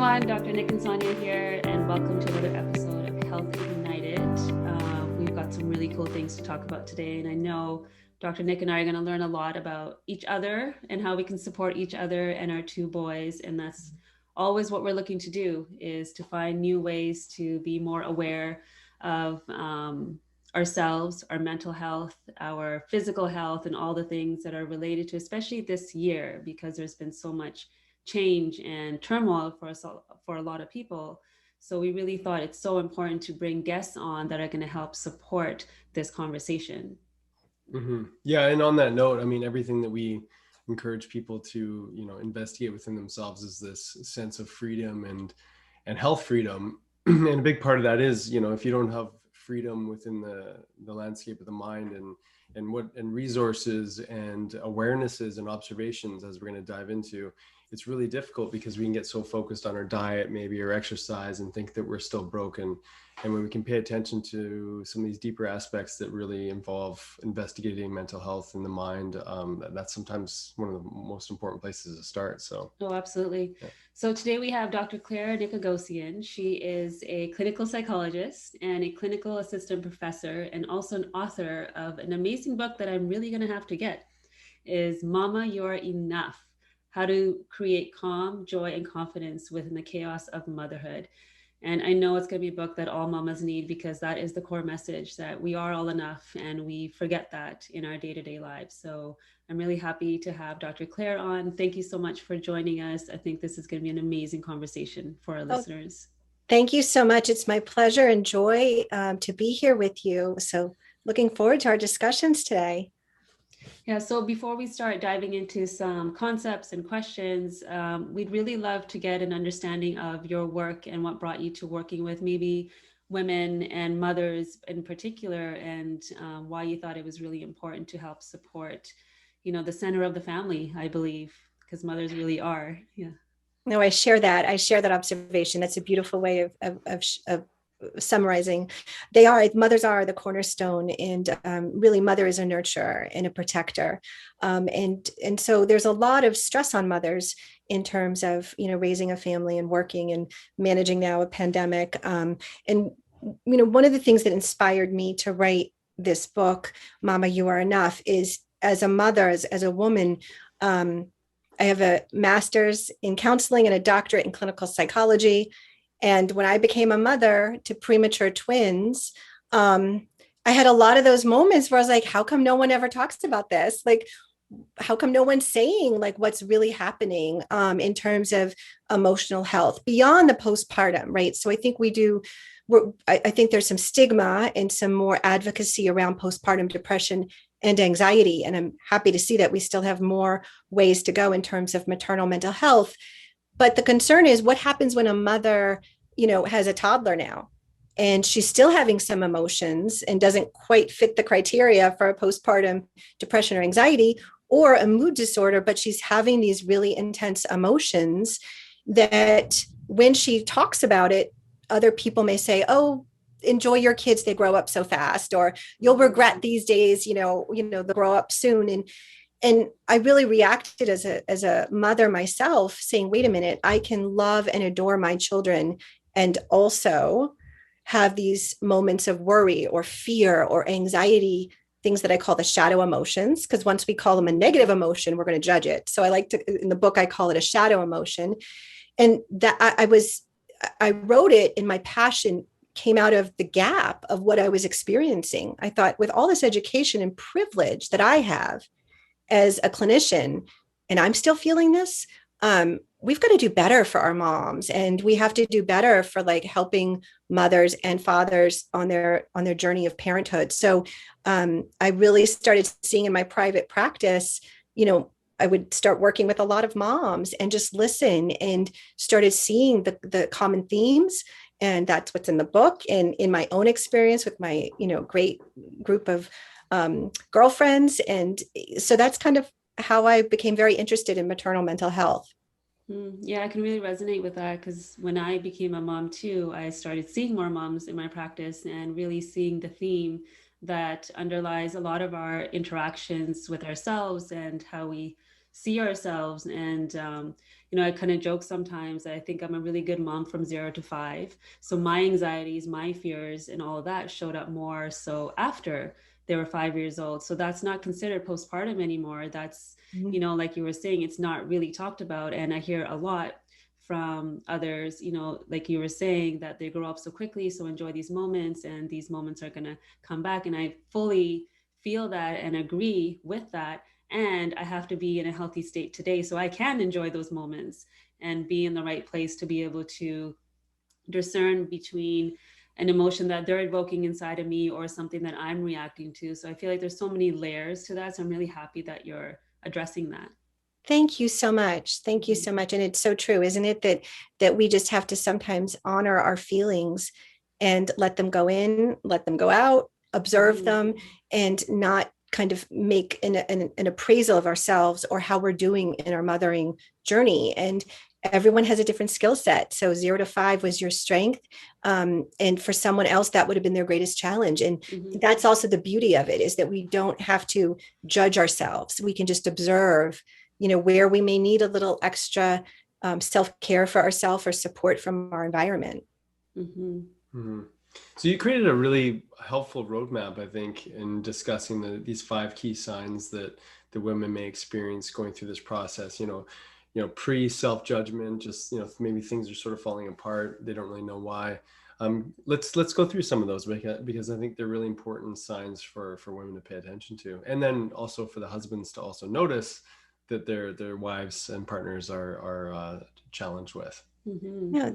everyone, Dr. Nicogossian here, and welcome to another episode of Health Ignited. We've got some really cool things to talk about today, and I know Dr. Nick and I are going to learn a lot about each other and how we can support each other and our two boys, and that's always what we're looking to do, is to find new ways to be more aware of ourselves, our mental health, our physical health, and all the things that are related to, especially this year, because there's been so much change and turmoil for a lot of people. So we really thought it's so important to bring guests on that are going to help support this conversation. Mm-hmm. Yeah, and on that note, I mean, everything that we encourage people to, investigate within themselves is this sense of freedom and health freedom. And a big part of that is, if you don't have freedom within the landscape of the mind and resources and awarenesses and observations, as we're going to dive into, it's really difficult because we can get so focused on our diet, maybe, or exercise, and think that we're still broken. And when we can pay attention to some of these deeper aspects that really involve investigating mental health in the mind, that's sometimes one of the most important places to start. So, oh, absolutely. Yeah. So today we have Dr. Claire Nicogossian. She is a clinical psychologist and a clinical assistant professor, and also an author of an amazing book that I'm really going to have to get, is Momma, You're Enough: How to Create Calm, Joy, and Confidence Within the Chaos of Motherhood. And I know it's going to be a book that all mamas need, because that is the core message, that we are all enough, and we forget that in our day-to-day lives. So I'm really happy to have Dr. Claire on. Thank you so much for joining us. I think this is going to be an amazing conversation for our listeners. Thank you so much. It's my pleasure and joy to be here with you. So looking forward to our discussions today. Yeah, so before we start diving into some concepts and questions, we'd really love to get an understanding of your work and what brought you to working with maybe women and mothers in particular, and why you thought it was really important to help support, the center of the family, I believe, because mothers really are. Yeah. No, I share that observation. That's a beautiful way of summarizing. Mothers are the cornerstone, and really mother is a nurturer and a protector. And so there's a lot of stress on mothers in terms of, raising a family and working and managing now a pandemic. And, one of the things that inspired me to write this book, Momma, You Are Enough, is as a mother, as a woman, I have a master's in counseling and a doctorate in clinical psychology. And when I became a mother to premature twins, I had a lot of those moments where I was like, how come no one ever talks about this? Like, how come no one's saying like what's really happening in terms of emotional health beyond the postpartum, right? So I think I think there's some stigma and some more advocacy around postpartum depression and anxiety. And I'm happy to see that we still have more ways to go in terms of maternal mental health. But the concern is what happens when a mother, has a toddler now, and she's still having some emotions and doesn't quite fit the criteria for a postpartum depression or anxiety or a mood disorder, but she's having these really intense emotions that when she talks about it, other people may say, oh, enjoy your kids, they grow up so fast, or you'll regret these days, they'll grow up soon. And I really reacted as a mother myself, saying, wait a minute, I can love and adore my children and also have these moments of worry or fear or anxiety, things that I call the shadow emotions, because once we call them a negative emotion, we're going to judge it. So in the book, I call it a shadow emotion. And that I wrote it, and my passion came out of the gap of what I was experiencing. I thought, with all this education and privilege that I have as a clinician, and I'm still feeling this, we've got to do better for our moms, and we have to do better for like helping mothers and fathers on their journey of parenthood. So I really started seeing in my private practice, I would start working with a lot of moms and just listen, and started seeing the common themes. And that's what's in the book, and in my own experience with my, great group of girlfriends. And so that's kind of how I became very interested in maternal mental health. Yeah, I can really resonate with that, because when I became a mom too, I started seeing more moms in my practice and really seeing the theme that underlies a lot of our interactions with ourselves and how we see ourselves. And, I kind of joke sometimes that I think I'm a really good mom from 0 to 5. So my anxieties, my fears, and all of that showed up more so after they were 5 years old. So that's not considered postpartum anymore. That's, like you were saying, it's not really talked about. And I hear a lot from others, like you were saying, that they grow up so quickly. So enjoy these moments, and these moments are going to come back. And I fully feel that and agree with that. And I have to be in a healthy state today so I can enjoy those moments and be in the right place to be able to discern between an emotion that they're evoking inside of me or something that I'm reacting to. So I feel like there's so many layers to that. So I'm really happy that you're addressing that. Thank you so much. Thank you so much. And it's so true, isn't it? That we just have to sometimes honor our feelings and let them go in, let them go out, observe them, and not kind of make an appraisal of ourselves or how we're doing in our mothering journey. And everyone has a different skill set. So 0 to 5 was your strength. And for someone else, that would have been their greatest challenge. And that's also the beauty of it, is that we don't have to judge ourselves. We can just observe, where we may need a little extra self-care for ourselves or support from our environment. So you created a really helpful roadmap, I think, in discussing these 5 key signs that the women may experience going through this process. Pre-self-judgment, just maybe things are sort of falling apart. They don't really know why. Let's go through some of those, because I think they're really important signs for women to pay attention to, and then also for the husbands to also notice that their wives and partners are challenged with. Yeah,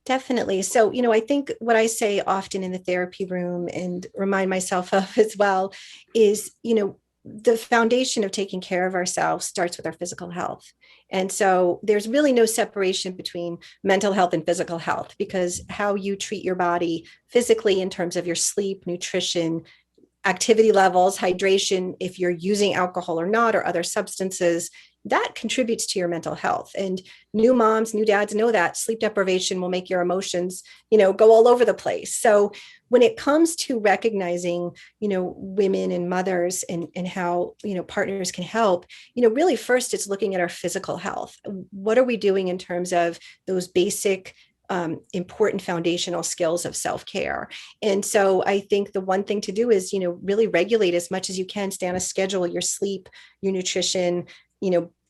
definitely. So, I think what I say often in the therapy room and remind myself of as well is, the foundation of taking care of ourselves starts with our physical health. And so there's really no separation between mental health and physical health, because how you treat your body physically in terms of your sleep, nutrition, activity levels, hydration, if you're using alcohol or not, or other substances, that contributes to your mental health. And new moms, new dads know that sleep deprivation will make your emotions, go all over the place. So when it comes to recognizing, women and mothers and how, partners can help, really first it's looking at our physical health. What are we doing in terms of those basic important foundational skills of self-care? And so I think the one thing to do is, really regulate as much as you can, stay on a schedule, your sleep, your nutrition,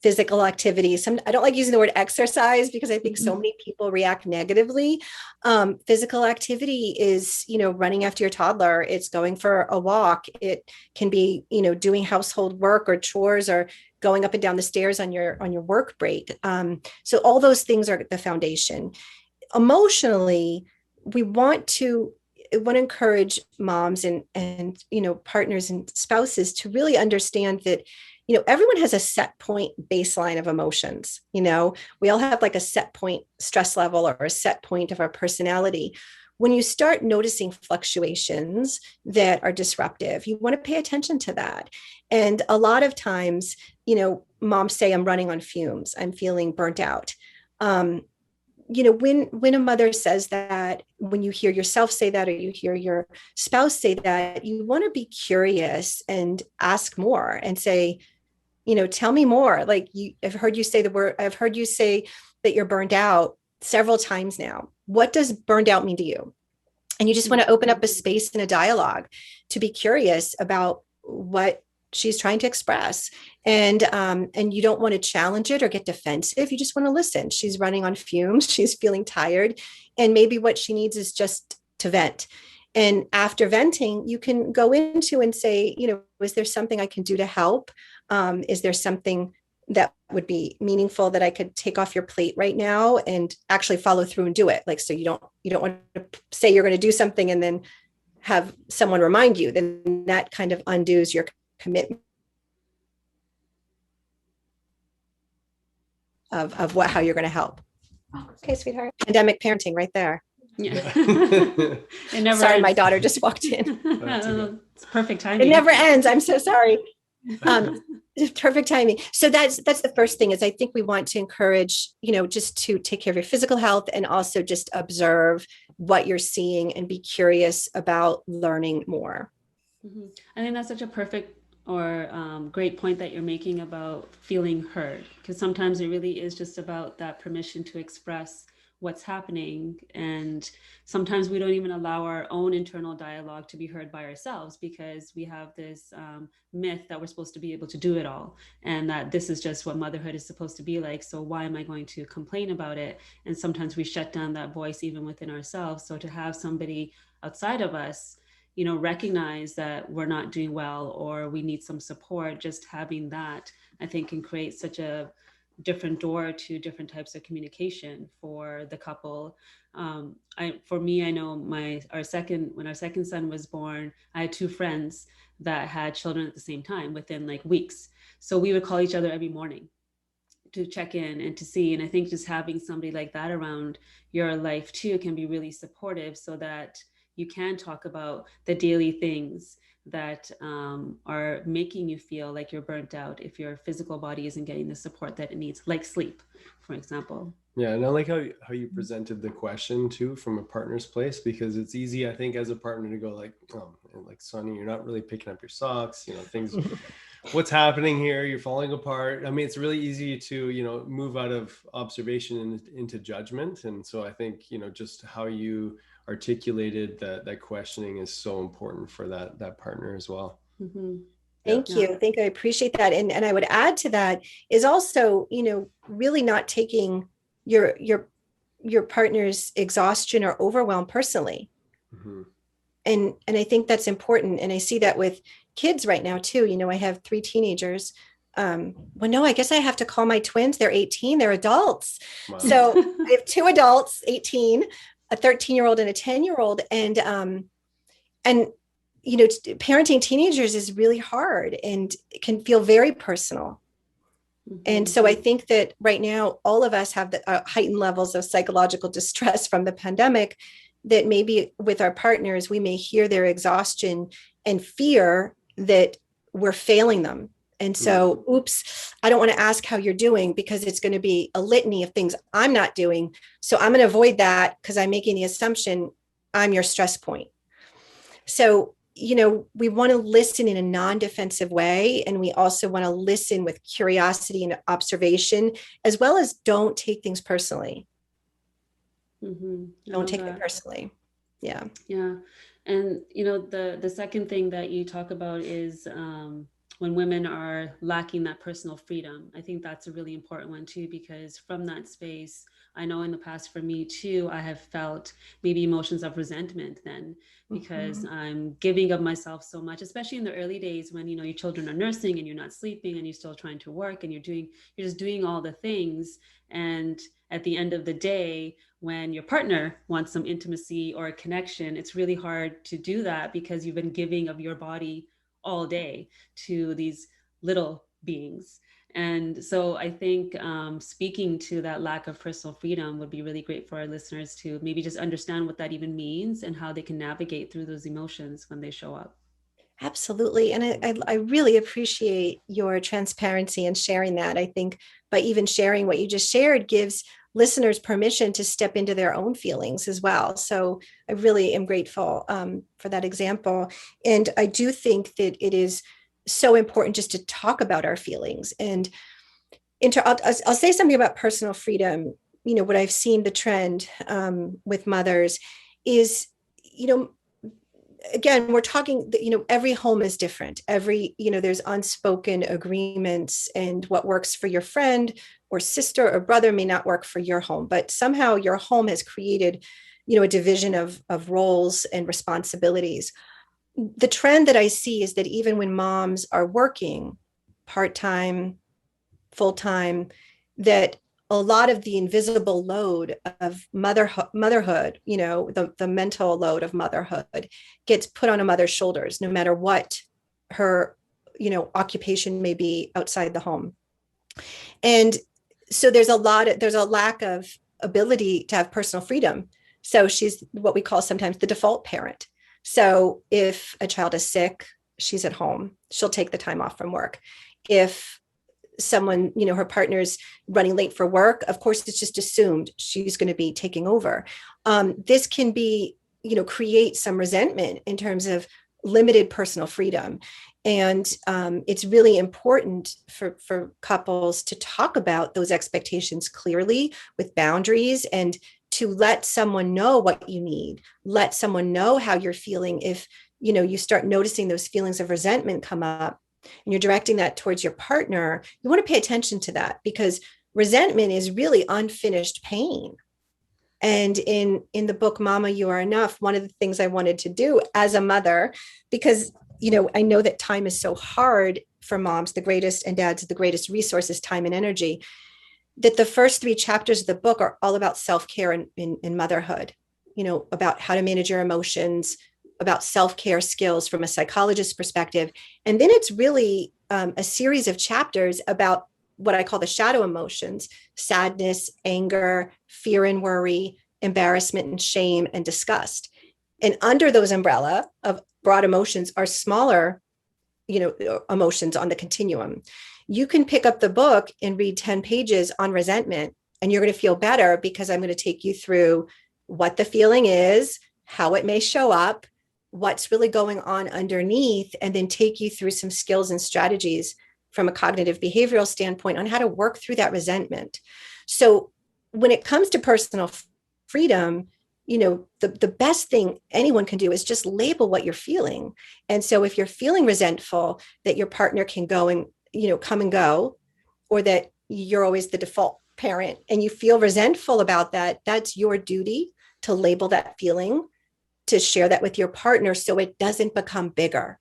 physical activity. I don't like using the word exercise because I think so many people react negatively. Physical activity is, running after your toddler. It's going for a walk. It can be, doing household work or chores, or going up and down the stairs on your work break. So all those things are the foundation. Emotionally, we want to encourage moms and partners and spouses to really understand that everyone has a set point baseline of emotions. We all have like a set point stress level or a set point of our personality. When you start noticing fluctuations that are disruptive, you want to pay attention to that. And a lot of times, moms say, I'm running on fumes, I'm feeling burnt out. When a mother says that, when you hear yourself say that, or you hear your spouse say that, you want to be curious and ask more and say, tell me more. Like I've heard you say that you're burned out several times now. What does burned out mean to you? And you just want to open up a space and a dialogue to be curious about what she's trying to express. And you don't want to challenge it or get defensive. You just want to listen. She's running on fumes. She's feeling tired. And maybe what she needs is just to vent. And after venting, you can go into and say, is there something I can do to help? Is there something that would be meaningful that I could take off your plate right now and actually follow through and do it? Like, so you don't want to say you're going to do something and then have someone remind you, then that kind of undoes your commitment of how you're going to help. Okay, sweetheart. Pandemic parenting right there. Yeah. Sorry, my daughter just walked in. It's perfect timing. It never ends. I'm so sorry. Perfect timing. So that's the first thing, is I think we want to encourage, just to take care of your physical health and also just observe what you're seeing and be curious about learning more. I think that's such a perfect great point that you're making about feeling heard, because sometimes it really is just about that permission to express what's happening. And sometimes we don't even allow our own internal dialogue to be heard by ourselves, because we have this myth that we're supposed to be able to do it all, and that this is just what motherhood is supposed to be like. So why am I going to complain about it? And sometimes we shut down that voice even within ourselves. So to have somebody outside of us, recognize that we're not doing well or we need some support, just having that, I think, can create such a different door to different types of communication for the couple. For me, I know when our second son was born, I had two friends that had children at the same time within like weeks. So we would call each other every morning to check in and to see. And I think just having somebody like that around your life too can be really supportive, so that you can talk about the daily things that are making you feel like you're burnt out if your physical body isn't getting the support that it needs, like sleep, for example. Yeah, and I like how you presented the question too from a partner's place, because it's easy, I think, as a partner to go like, oh, like, Sonny, you're not really picking up your socks, things, what's happening here? You're falling apart. I mean, it's really easy to, move out of observation and into judgment. And so I think, just how you articulated that questioning is so important for that partner as well. Mm-hmm. Thank you. I appreciate that. And I would add to that is also, really not taking your partner's exhaustion or overwhelm personally. Mm-hmm. And I think that's important. And I see that with kids right now too. I have 3 teenagers. No, I guess I have to call my twins. They're 18, they're adults. Wow. So I have 2 adults, 18, a 13-year-old and a 10-year-old. And parenting teenagers is really hard and it can feel very personal. Mm-hmm. And so I think that right now, all of us have the heightened levels of psychological distress from the pandemic, that maybe with our partners, we may hear their exhaustion and fear that we're failing them. And so, oops, I don't want to ask how you're doing, because it's going to be a litany of things I'm not doing. So I'm going to avoid that because I'm making the assumption I'm your stress point. So, we want to listen in a non-defensive way. And we also want to listen with curiosity and observation, as well as don't take things personally. Mm-hmm. Don't take it personally. Yeah. Yeah. And, the second thing that you talk about is when women are lacking that personal freedom. I think that's a really important one too, because from that space, I know in the past for me too, I have felt maybe emotions of resentment then, because mm-hmm. I'm giving of myself so much, especially in the early days when, your children are nursing and you're not sleeping and you're still trying to work and you're just doing all the things. And at the end of the day, when your partner wants some intimacy or a connection, it's really hard to do that because you've been giving of your body all day to these little beings. And so I think speaking to that lack of personal freedom would be really great for our listeners to maybe just understand what that even means and how they can navigate through those emotions when they show up. Absolutely. And I really appreciate your transparency and sharing that. I think by even sharing what you just shared gives listeners permission to step into their own feelings as well. So I really am grateful for that example. And I do think that it is so important just to talk about our feelings. And I'll say something about personal freedom. What I've seen the trend with mothers is, again, we're talking, every home is different. There's unspoken agreements, and what works for your friend or sister or brother may not work for your home, but somehow your home has created, a division of roles and responsibilities. The trend that I see is that even when moms are working part-time, full-time, that a lot of the invisible load of motherhood, the mental load of motherhood gets put on a mother's shoulders, no matter what her, occupation may be outside the home. And so there's a lack of ability to have personal freedom. So she's what we call sometimes the default parent. So if a child is sick, she's at home, she'll take the time off from work. If someone, her partner's running late for work, of course, it's just assumed she's going to be taking over. This can be, create some resentment in terms of, limited personal freedom. And it's really important for couples to talk about those expectations clearly with boundaries, and to let someone know what you need, let someone know how you're feeling. If you start noticing those feelings of resentment come up and you're directing that towards your partner, you want to pay attention to that, because resentment is really unfinished pain. And in the book Momma, You Are Enough, one of the things I wanted to do as a mother, because I know that time is so hard for moms, the greatest, and dads, the greatest resource is time and energy, that the first 3 chapters of the book are all about self-care in motherhood, about how to manage your emotions, about self-care skills from a psychologist's perspective. And then it's really a series of chapters about what I call the shadow emotions: sadness, anger, fear and worry, embarrassment and shame, and disgust. And under those umbrella of broad emotions are smaller, emotions on the continuum. You can pick up the book and read 10 pages on resentment, and you're going to feel better, because I'm going to take you through what the feeling is, how it may show up, what's really going on underneath, and then take you through some skills and strategies from a cognitive behavioral standpoint on how to work through that resentment. So when it comes to personal freedom, the best thing anyone can do is just label what you're feeling. And so if you're feeling resentful, that your partner can go and, come and go, or that you're always the default parent and you feel resentful about that, that's your duty to label that feeling, to share that with your partner so it doesn't become bigger,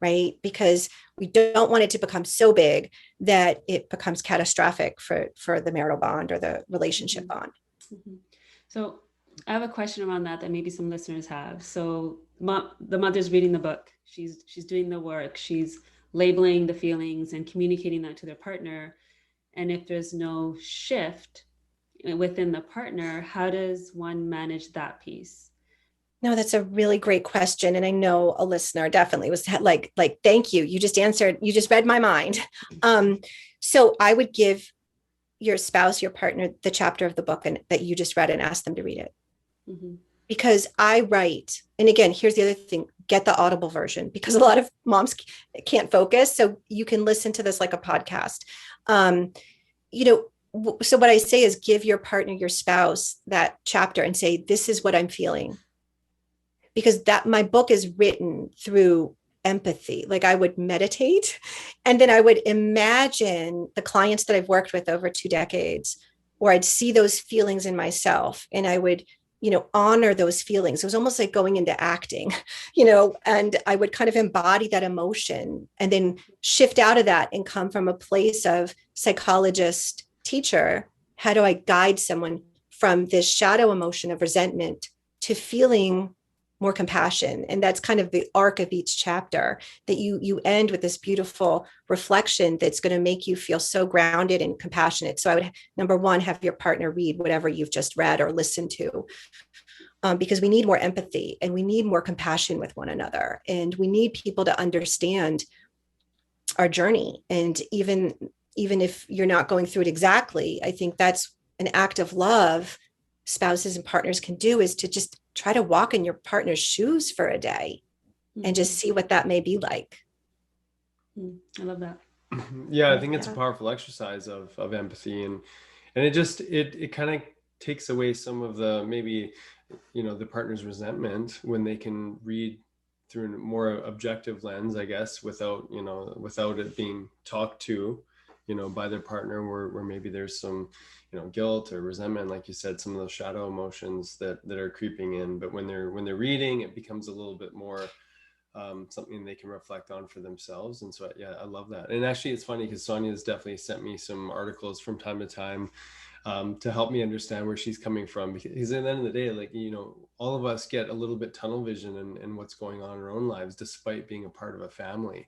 right? Because we don't want it to become so big that it becomes catastrophic for the marital bond or the relationship bond. Mm-hmm. So I have a question around that maybe some listeners have. So the mother's reading the book, she's doing the work, she's labeling the feelings and communicating that to their partner. And if there's no shift within the partner, how does one manage that piece? No, that's a really great question. And I know a listener definitely was like, thank you. You just answered, you just read my mind. So I would give your spouse, your partner, the chapter of the book that you just read and ask them to read it. Mm-hmm. Because I write, and again, here's the other thing, get the Audible version, because a lot of moms can't focus. So you can listen to this like a podcast. So what I say is give your partner, your spouse, that chapter and say, this is what I'm feeling. Because that my book is written through empathy. Like I would meditate, and then I would imagine the clients that I've worked with over 2 decades, where I'd see those feelings in myself, and I would, honor those feelings. It was almost like going into acting, and I would kind of embody that emotion and then shift out of that and come from a place of psychologist, teacher. How do I guide someone from this shadow emotion of resentment to feeling more compassion? And that's kind of the arc of each chapter, that you end with this beautiful reflection that's going to make you feel so grounded and compassionate. So I would, number one, have your partner read whatever you've just read or listened to, because we need more empathy and we need more compassion with one another. And we need people to understand our journey. And even if you're not going through it exactly, I think that's an act of love spouses and partners can do, is to just try to walk in your partner's shoes for a day and just see what that may be like. I love that. Yeah, I think it's a powerful exercise of empathy, and it kind of takes away some of the, maybe, the partner's resentment when they can read through a more objective lens, I guess, without it being talked to, by their partner, where maybe there's some, guilt or resentment, like you said, some of those shadow emotions that are creeping in. But when they're reading, it becomes a little bit more something they can reflect on for themselves. And so, yeah, I love that. And actually, it's funny because Sonia has definitely sent me some articles from time to time to help me understand where she's coming from. Because at the end of the day, like, all of us get a little bit tunnel vision in what's going on in our own lives, despite being a part of a family.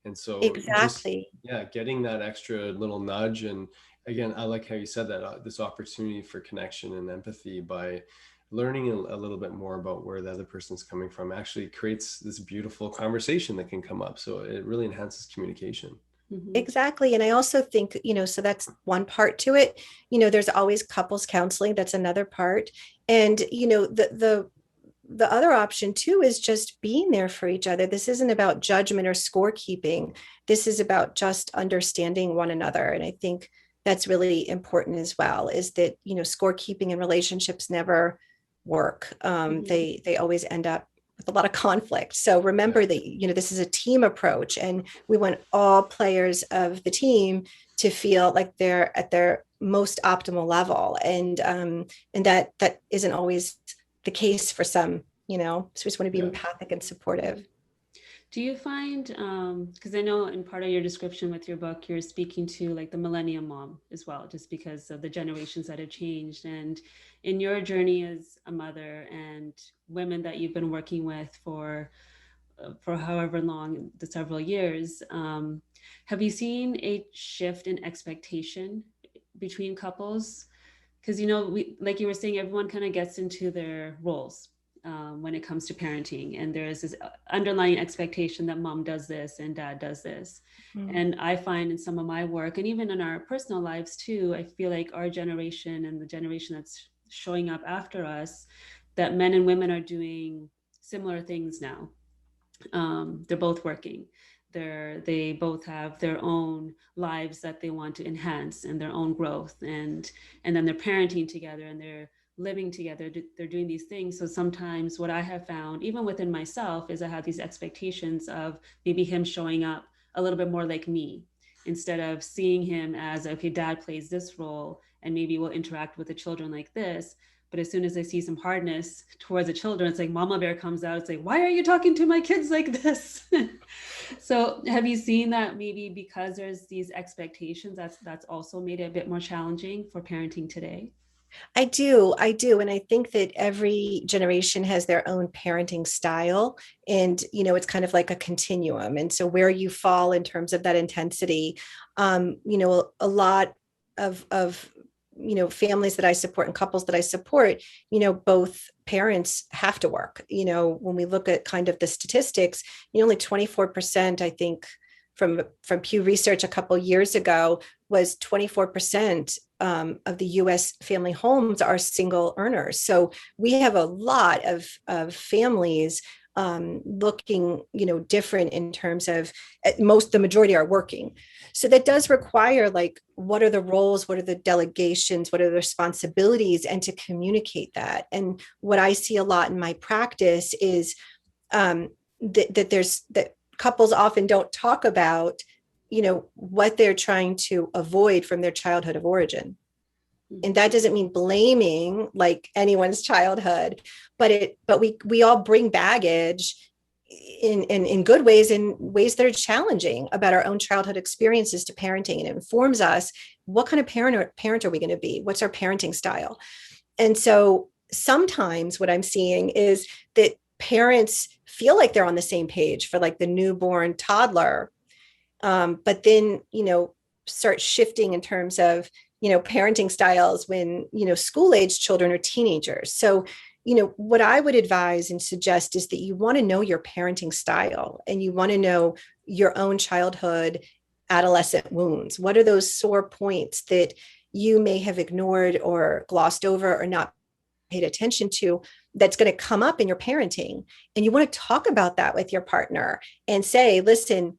And so exactly, getting that extra little nudge. And again, I like how you said that, this opportunity for connection and empathy by learning a little bit more about where the other person's coming from actually creates this beautiful conversation that can come up. So it really enhances communication. Mm-hmm. Exactly. And I also think, so that's one part to it. There's always couples counseling. That's another part. And, the other option too is just being there for each other. This isn't about judgment or scorekeeping. This is about just understanding one another. And I think that's really important as well, is that, scorekeeping in relationships never work. They always end up with a lot of conflict. So remember that, this is a team approach, and we want all players of the team to feel like they're at their most optimal level. And that isn't always the case for some, so we just want to be empathic and supportive. Do you find, because I know in part of your description with your book, you're speaking to like the millennium mom as well, just because of the generations that have changed. And in your journey as a mother and women that you've been working with for however long, the several years, have you seen a shift in expectation between couples? Because, like you were saying, everyone kind of gets into their roles when it comes to parenting. And there is this underlying expectation that mom does this and dad does this. And I find in some of my work, and even in our personal lives too, I feel like our generation and the generation that's showing up after us, that men and women are doing similar things now. They're both working. They both have their own lives that they want to enhance and their own growth, and then they're parenting together and they're living together. They're doing these things. So sometimes what I have found, even within myself, is I have these expectations of maybe him showing up a little bit more like me, instead of seeing him as, okay, dad plays this role and maybe we'll interact with the children like this. But as soon as I see some hardness towards the children, it's like mama bear comes out. It's like, why are you talking to my kids like this? So have you seen that maybe because there's these expectations, that's also made it a bit more challenging for parenting today? I do. And I think that every generation has their own parenting style. And, it's kind of like a continuum. And so where you fall in terms of that intensity, a lot of families that I support and couples that I support, both parents have to work. When we look at kind of the statistics, only 24%, I think, from Pew Research a couple years ago, was 24% of the U.S. family homes are single earners. So we have a lot of families looking, different in terms of the majority are working. So that does require, like, what are the roles, what are the delegations, what are the responsibilities, and to communicate that. And what I see a lot in my practice is that couples often don't talk about, what they're trying to avoid from their childhood of origin. And that doesn't mean blaming like anyone's childhood, but we all bring baggage in good ways, in ways that are challenging about our own childhood experiences to parenting. And it informs us, what kind of parent are we going to be? What's our parenting style? And so sometimes what I'm seeing is that parents feel like they're on the same page for like the newborn toddler, but then, start shifting in terms of, parenting styles when, school age children are teenagers. So, what I would advise and suggest is that you want to know your parenting style, and you want to know your own childhood, adolescent wounds. What are those sore points that you may have ignored or glossed over or not paid attention to, that's going to come up in your parenting? And you want to talk about that with your partner and say, listen,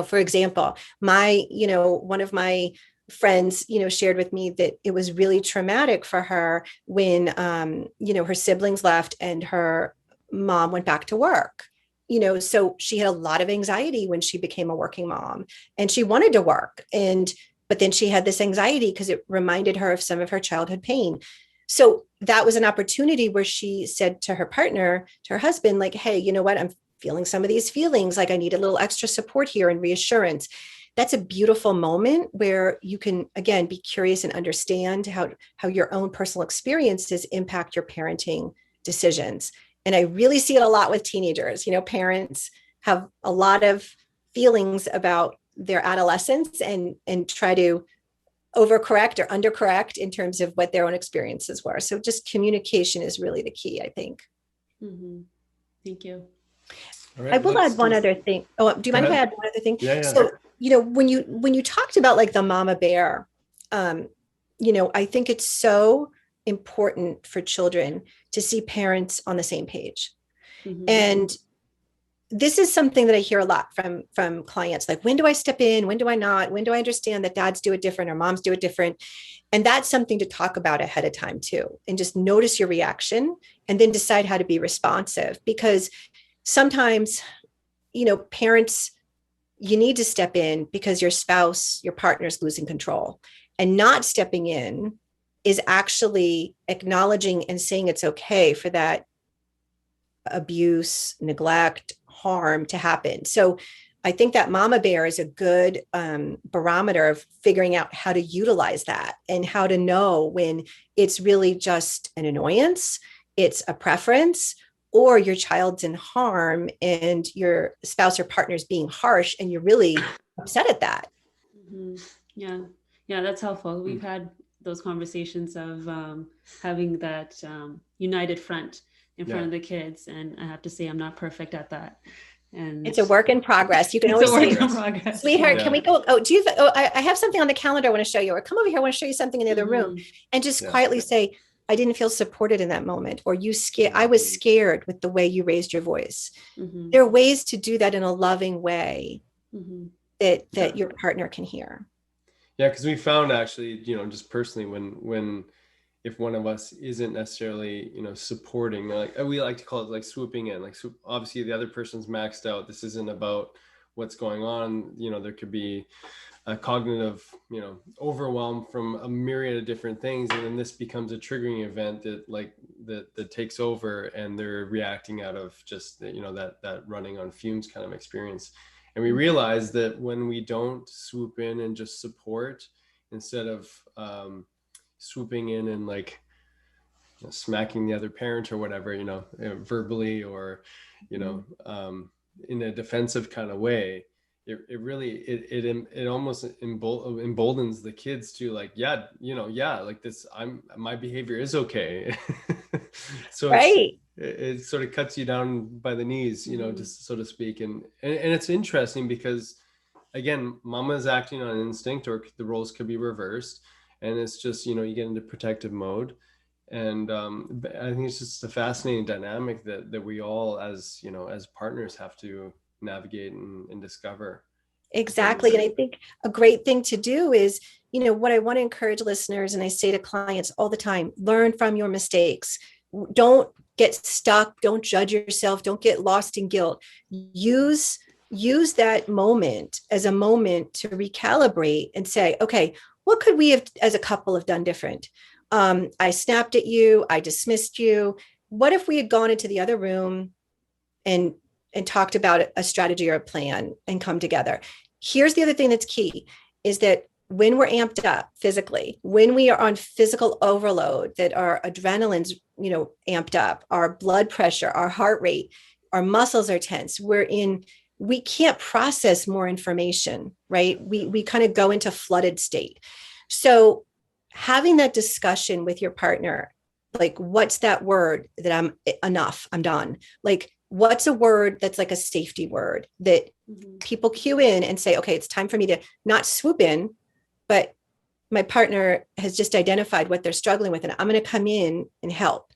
for example, one of my friends, shared with me that it was really traumatic for her when, her siblings left and her mom went back to work. So she had a lot of anxiety when she became a working mom, and she wanted to work. But then she had this anxiety because it reminded her of some of her childhood pain. So that was an opportunity where she said to her partner, to her husband, like, hey, you know what? I'm feeling some of these feelings. Like, I need a little extra support here and reassurance. That's a beautiful moment where you can, again, be curious and understand how your own personal experiences impact your parenting decisions. And I really see it a lot with teenagers. Parents have a lot of feelings about their adolescence and try to overcorrect or undercorrect in terms of what their own experiences were. So just communication is really the key, I think. Mm-hmm. Thank you. All right, I will add one other thing. Oh, do you mind if I add one other thing? Yeah. So, when you talked about like the mama bear, I think it's so important for children to see parents on the same page. Mm-hmm. And this is something that I hear a lot from clients, like, when do I step in? When do I not? When do I understand that dads do it different or moms do it different? And that's something to talk about ahead of time too. And just notice your reaction and then decide how to be responsive. Because sometimes, parents, you need to step in because your spouse, your partner's losing control. And not stepping in is actually acknowledging and saying it's okay for that abuse, neglect, harm to happen. So I think that mama bear is a good barometer of figuring out how to utilize that and how to know when it's really just an annoyance, it's a preference, or your child's in harm and your spouse or partner is being harsh and you're really upset at that. Mm-hmm. Yeah. Yeah, that's helpful. We've had those conversations of having that united front in front of the kids. And I have to say, I'm not perfect at that. And it's a work in progress. You can it's always a work say, in progress. sweetheart, Yeah. can we go? Oh, I have something on the calendar I want to show you, or come over here, I want to show you something in the other room. And just quietly say, I didn't feel supported in that moment, or I was scared with the way you raised your voice. Mm-hmm. There are ways to do that in a loving way Mm-hmm. that your partner can hear. Yeah, because we found actually, just personally, when if one of us isn't necessarily, supporting, like we like to call it like swooping in, like obviously the other person's maxed out. This isn't about what's going on. There could be a cognitive, overwhelm from a myriad of different things, and then this becomes a triggering event that takes over, and they're reacting out of just that running on fumes kind of experience. And we realize that when we don't swoop in and just support, instead of swooping in and smacking the other parent or whatever, verbally or, in a defensive kind of way, it really almost emboldens the kids to my behavior is okay. So right. it sort of cuts you down by the knees, just so to speak. And it's interesting because, again, mama is acting on instinct, or the roles could be reversed. And it's just, you get into protective mode. And I think it's just a fascinating dynamic that we all, as partners, have to navigate and discover. Exactly. And I think a great thing to do is, what I want to encourage listeners, and I say to clients all the time, learn from your mistakes. Don't get stuck. Don't judge yourself. Don't get lost in guilt. Use that moment as a moment to recalibrate and say, okay, what could we have as a couple have done different? I snapped at you. I dismissed you. What if we had gone into the other room and talked about a strategy or a plan and come together? Here's the other thing that's key is that when we're amped up physically, when we are on physical overload, that our adrenaline's, amped up, our blood pressure, our heart rate, our muscles are tense. We can't process more information, right? We kind of go into flooded state. So having that discussion with your partner, like, what's that word that I'm enough, I'm done? Like, what's a word that's like a safety word that people cue in and say, okay, it's time for me to not swoop in, but my partner has just identified what they're struggling with, and I'm going to come in and help.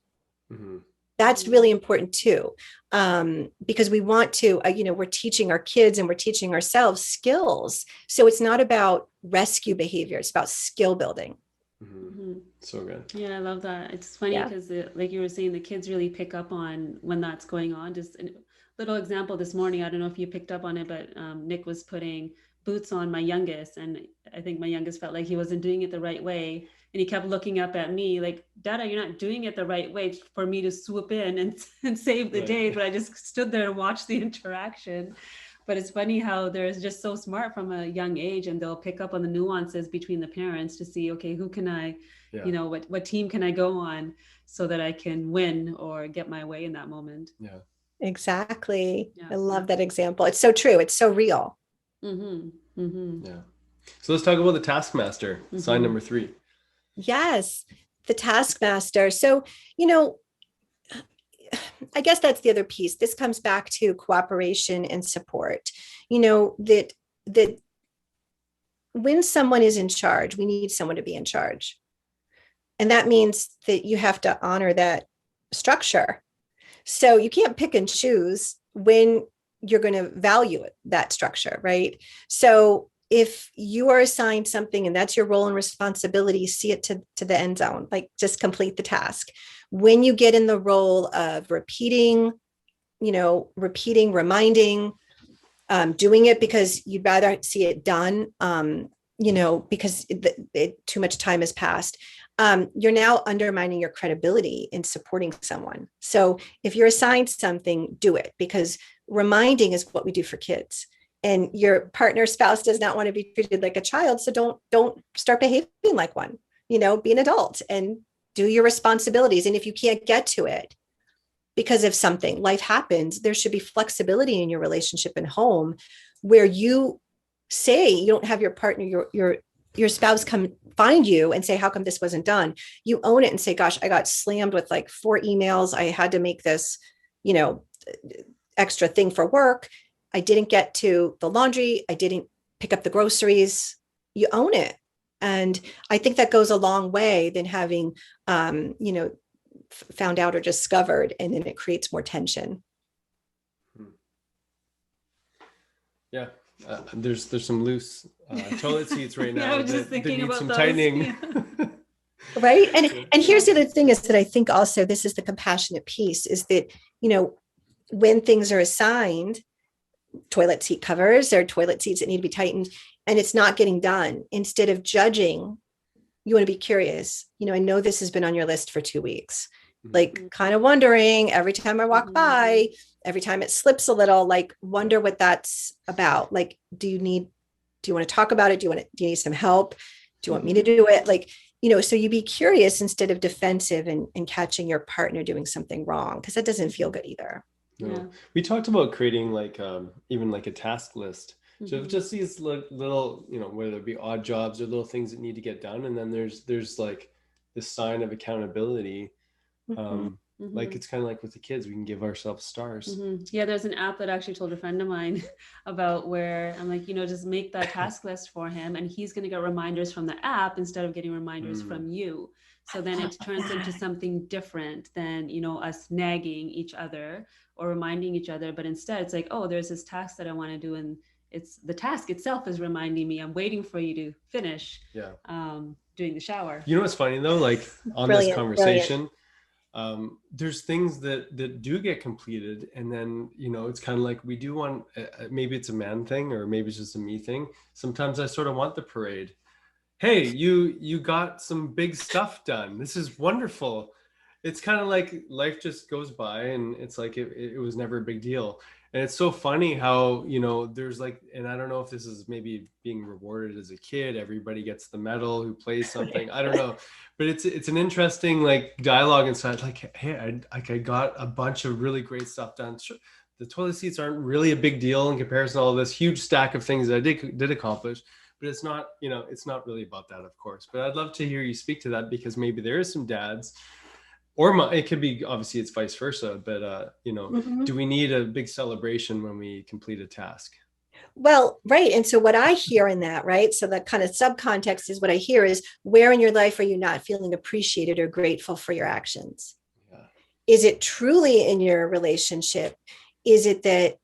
That's really important too, because we want to, we're teaching our kids and we're teaching ourselves skills. So it's not about rescue behavior. It's about skill building. So good. Yeah, I love that. It's funny because like you were saying, the kids really pick up on when that's going on. Just a little example this morning, I don't know if you picked up on it, but Nick was putting boots on my youngest, and I think my youngest felt like he wasn't doing it the right way, and he kept looking up at me like, Dada, you're not doing it the right way for me to swoop in and save the day. But I just stood there and watched the interaction. But it's funny how they're just so smart from a young age, and they'll pick up on the nuances between the parents to see, okay, who can I, what team can I go on so that I can win or get my way in that moment. Yeah, exactly. I love that example. It's so true. It's so real. Yeah. So let's talk about the taskmaster, sign number 3. Yes, the taskmaster. So, I guess that's the other piece. This comes back to cooperation and support. That when someone is in charge, we need someone to be in charge. And that means that you have to honor that structure. So you can't pick and choose when you're going to value that structure, right? So if you are assigned something and that's your role and responsibility, see it to the end zone, like just complete the task. When you get in the role of repeating, reminding, doing it because you'd rather see it done, because too much time has passed. You're now undermining your credibility in supporting someone. So if you're assigned something, do it, because reminding is what we do for kids. And your partner, spouse does not want to be treated like a child. So don't start behaving like one. Be an adult and do your responsibilities. And if you can't get to it because of something, life happens, there should be flexibility in your relationship and home where you say you don't have your partner, your spouse come find you and say, how come this wasn't done? You own it and say, gosh, I got slammed with like 4 emails. I had to make this, extra thing for work. I didn't get to the laundry. I didn't pick up the groceries. You own it. And I think that goes a long way than having, found out or discovered, and then it creates more tension. Yeah. There's some loose toilet seats right now I was just that thinking need about some those. tightening. Yeah. Right. And here's the other thing is that I think also this is the compassionate piece, is that, when things are assigned, toilet seat covers or toilet seats that need to be tightened, and it's not getting done, instead of judging, you want to be curious. I know this has been on your list for 2 weeks, like kind of wondering every time I walk by, every time it slips a little, like wonder what that's about. Like, do you want to talk about it? Do you need some help? Do you want me to do it? Like, so you be curious instead of defensive and catching your partner doing something wrong, because that doesn't feel good either. No. Yeah. We talked about creating like even like a task list. So just these little, whether it be odd jobs or little things that need to get done, and then there's like this sign of accountability. Like it's kind of like with the kids, we can give ourselves stars. Yeah, there's an app that I actually told a friend of mine about, where I'm like, just make that task list for him, and he's going to get reminders from the app instead of getting reminders from you. So then it turns into something different than, us nagging each other or reminding each other. But instead it's like, oh, there's this task that I want to do, and it's the task itself is reminding me, I'm waiting for you to finish doing the shower. What's funny though, like on this conversation, there's things that do get completed, and then it's kind of like we do want, maybe it's a man thing or maybe it's just a me thing. Sometimes I sort of want the parade. Hey, you got some big stuff done, this is wonderful. It's kind of like life just goes by and it's like it was never a big deal. And it's so funny how there's like, and I don't know if this is maybe being rewarded as a kid, everybody gets the medal who plays something, I don't know, but it's an interesting like dialogue inside, like, hey, I got a bunch of really great stuff done. Sure, the toilet seats aren't really a big deal in comparison to all this huge stack of things that I did accomplish, but it's not it's not really about that, of course. But I'd love to hear you speak to that, because maybe there is some dads, or it could be, obviously it's vice versa, but do we need a big celebration when we complete a task? Well, right. And so what I hear in that, right, so the kind of subcontext is, what I hear is, where in your life are you not feeling appreciated or grateful for your actions? Is it truly in your relationship? Is it that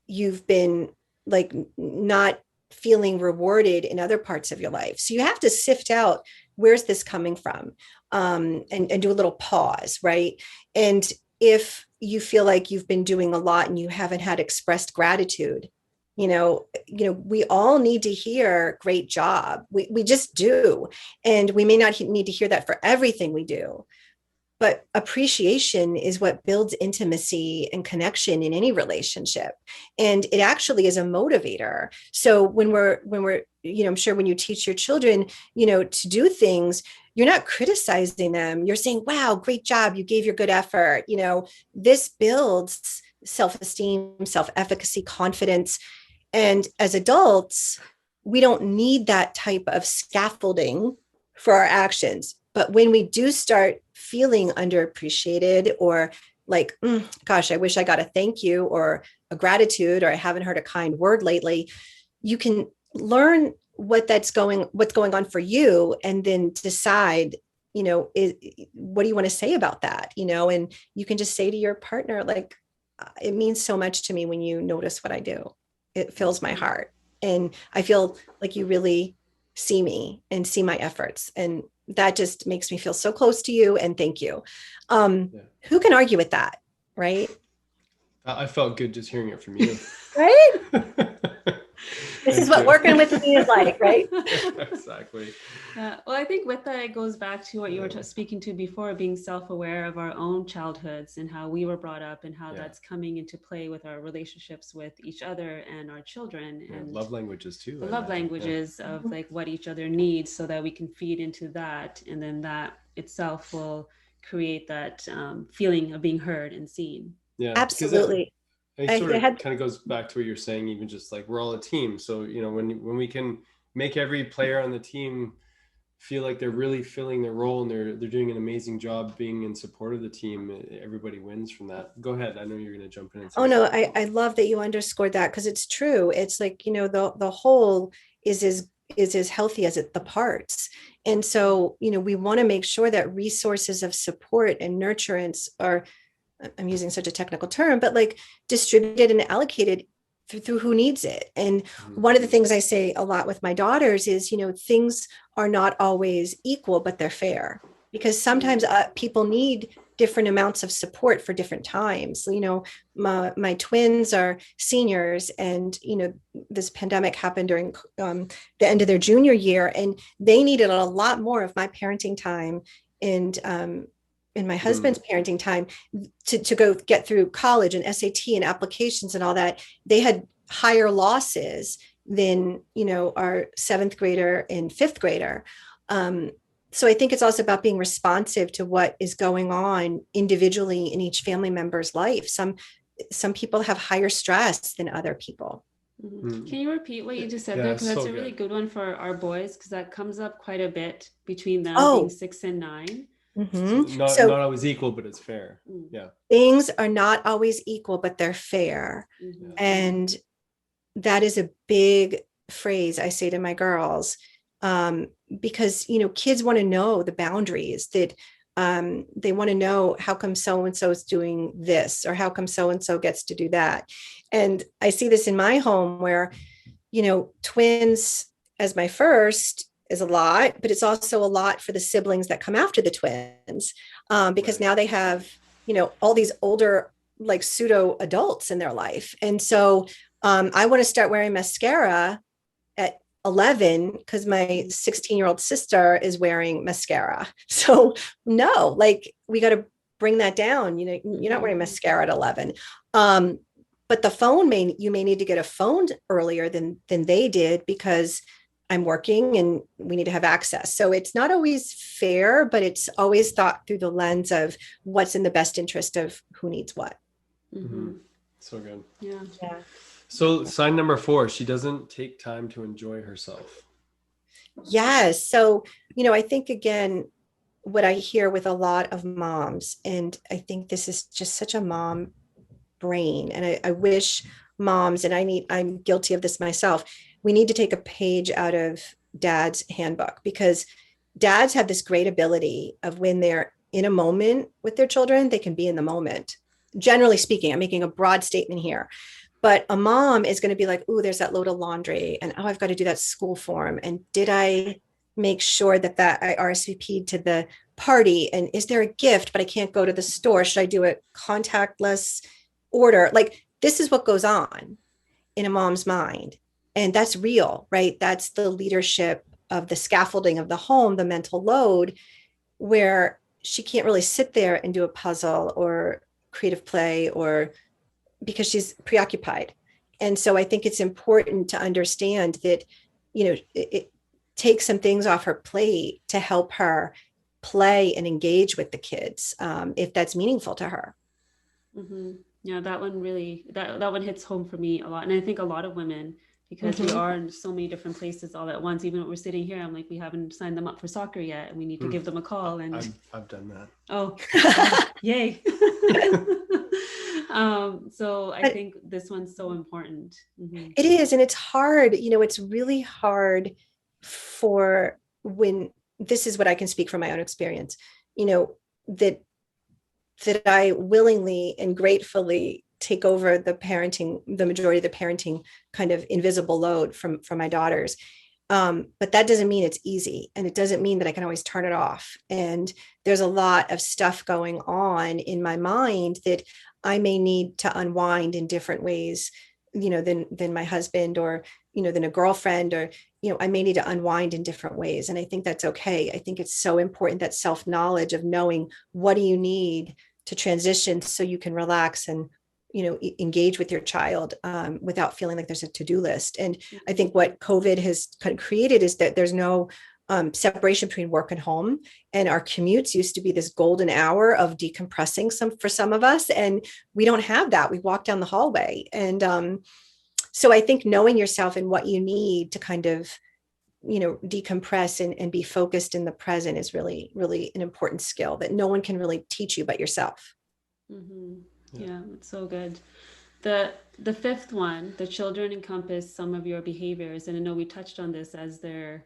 you've been like not feeling rewarded in other parts of your life? So you have to sift out, where's this coming from? And do a little pause, right? And if you feel like you've been doing a lot and you haven't had expressed gratitude, we all need to hear great job. We just do. And we may not need to hear that for everything we do. But appreciation is what builds intimacy and connection in any relationship. And it actually is a motivator. So when we're, I'm sure when you teach your children, to do things, you're not criticizing them. You're saying, wow, great job. You gave your good effort. This builds self-esteem, self-efficacy, confidence. And as adults, we don't need that type of scaffolding for our actions. But when we do start feeling underappreciated, or like, gosh, I wish I got a thank you or a gratitude, or I haven't heard a kind word lately, you can learn what's going on for you, and then decide, what do you want to say about that? And you can just say to your partner, like, it means so much to me when you notice what I do. It fills my heart. And I feel like you really see me and see my efforts. And that just makes me feel so close to you. And thank you. Who can argue with that? Right. I felt good just hearing it from you. Right. This is what working with me is like, right? Exactly. Well, I think with that, it goes back to what you were speaking to before, being self-aware of our own childhoods and how we were brought up and how that's coming into play with our relationships with each other and our children, and love languages too. The love languages of like what each other needs, so that we can feed into that, and then that itself will create that feeling of being heard and seen. Yeah, absolutely. It sort of kind of goes back to what you're saying, even just like we're all a team. So, when we can make every player on the team feel like they're really filling their role and they're doing an amazing job being in support of the team, everybody wins from that. Go ahead. I know you're going to jump in. Oh, no, I love that you underscored that, because it's true. It's like, the whole is as healthy as the parts. And so, we want to make sure that resources of support and nurturance are, I'm using such a technical term, but like distributed and allocated through who needs it. And one of the things I say a lot with my daughters is, things are not always equal, but they're fair, because sometimes people need different amounts of support for different times. My twins are seniors, and, this pandemic happened during the end of their junior year, and they needed a lot more of my parenting time and in my husband's parenting time to go get through college and SAT and applications and all that. They had higher losses than, our 7th grader and 5th grader. So I think it's also about being responsive to what is going on individually in each family member's life. Some people have higher stress than other people. Can you repeat what you just said there? Because that's a really good one for our boys, because that comes up quite a bit between them being 6 and 9. Mm-hmm. Not always equal, but it's fair. Yeah. Things are not always equal, but they're fair. Mm-hmm. And that is a big phrase I say to my girls, because, kids want to know the boundaries, that they want to know, how come so-and-so is doing this, or how come so-and-so gets to do that. And I see this in my home where, twins as my first is a lot, but it's also a lot for the siblings that come after the twins, because now they have, all these older, like pseudo adults in their life. And so I want to start wearing mascara at 11 because my 16-year-old sister is wearing mascara. So no, like, we got to bring that down. You're not wearing mascara at 11. But the phone you may need to get a phone earlier than they did, because I'm working and we need to have access. So it's not always fair, but it's always thought through the lens of what's in the best interest of who needs what. Mm-hmm. So good. Yeah. So sign number 4, she doesn't take time to enjoy herself. Yes. So, I think, again, what I hear with a lot of moms, and I think this is just such a mom brain, and I wish moms, and I'm guilty of this myself, we need to take a page out of dad's handbook, because dads have this great ability of, when they're in a moment with their children, they can be in the moment. Generally speaking, I'm making a broad statement here, but a mom is going to be like, oh, there's that load of laundry, and I've got to do that school form. And did I make sure that I RSVP'd to the party? And is there a gift, but I can't go to the store? Should I do a contactless order? Like, this is what goes on in a mom's mind. And that's real, right? That's the leadership of the scaffolding of the home, the mental load, where she can't really sit there and do a puzzle or creative play, or because she's preoccupied. And so I think it's important to understand that, it takes some things off her plate to help her play and engage with the kids, if that's meaningful to her. Mm-hmm. Yeah, that one really, that one hits home for me a lot. And I think a lot of women, because we are in so many different places all at once. Even when we're sitting here, I'm like, we haven't signed them up for soccer yet, and we need to give them a call. And I've done that. Oh, yay. So I think this one's so important. Mm-hmm. It is. And it's hard, it's really hard for when this is what I can speak from my own experience, that I willingly and gratefully take over the majority of the parenting kind of invisible load from my daughters. But that doesn't mean it's easy. And it doesn't mean that I can always turn it off. And there's a lot of stuff going on in my mind that I may need to unwind in different ways, than my husband, or, than a girlfriend, or, I may need to unwind in different ways. And I think that's okay. I think it's so important, that self-knowledge of knowing what do you need to transition so you can relax and, engage with your child without feeling like there's a to-do list. And I think what COVID has kind of created is that there's no separation between work and home. And our commutes used to be this golden hour of decompressing for some of us. And we don't have that. We walk down the hallway. And so I think knowing yourself and what you need to kind of, decompress and be focused in the present is really, really an important skill that no one can really teach you but yourself. Mm-hmm. Yeah, it's so good. The fifth one, the children encompass some of your behaviors. And I know we touched on this as they're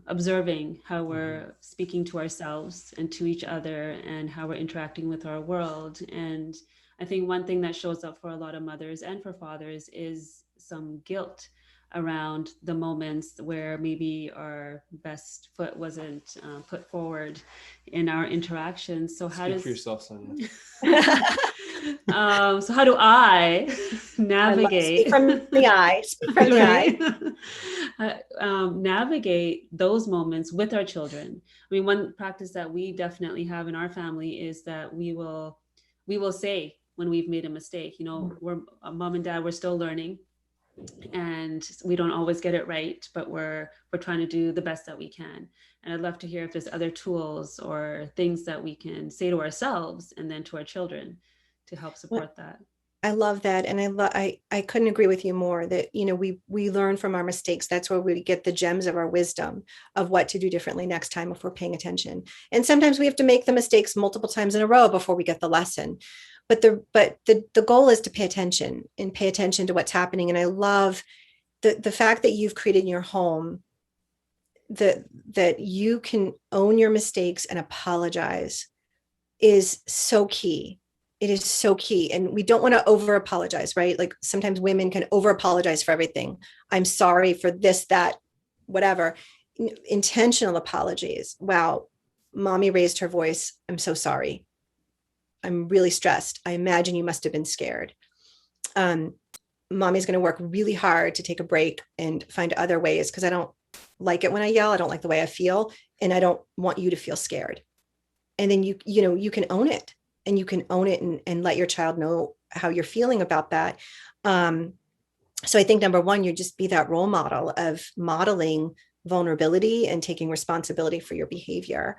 observing how we're speaking to ourselves and to each other, and how we're interacting with our world. And I think one thing that shows up for a lot of mothers and for fathers is some guilt around the moments where maybe our best foot wasn't put forward in our interactions. So how Speak for yourself, Sonia. So how do I navigate Speak from the eye? Speak from the eye. Navigate those moments with our children. I mean, one practice that we definitely have in our family is that we will say when we've made a mistake. We're mom and dad, we're still learning, and we don't always get it right, but we're trying to do the best that we can. And I'd love to hear if there's other tools or things that we can say to ourselves and then to our children to help support that. I love that. And I couldn't agree with you more that, we learn from our mistakes. That's where we get the gems of our wisdom of what to do differently next time if we're paying attention. And sometimes we have to make the mistakes multiple times in a row before we get the lesson. But the goal is to pay attention to what's happening. And I love the fact that you've created in your home that you can own your mistakes and apologize is so key. It is so key. And we don't want to over apologize, right? Like sometimes women can over apologize for everything. I'm sorry for this, that, whatever. Intentional apologies. Wow, mommy raised her voice. I'm so sorry. I'm really stressed. I imagine you must have been scared. Mommy's going to work really hard to take a break and find other ways, because I don't like it when I yell. I don't like the way I feel. And I don't want you to feel scared. And then you can own it. And you can own it and let your child know how you're feeling about that. So I think number one, you just be that role model of modeling vulnerability and taking responsibility for your behavior.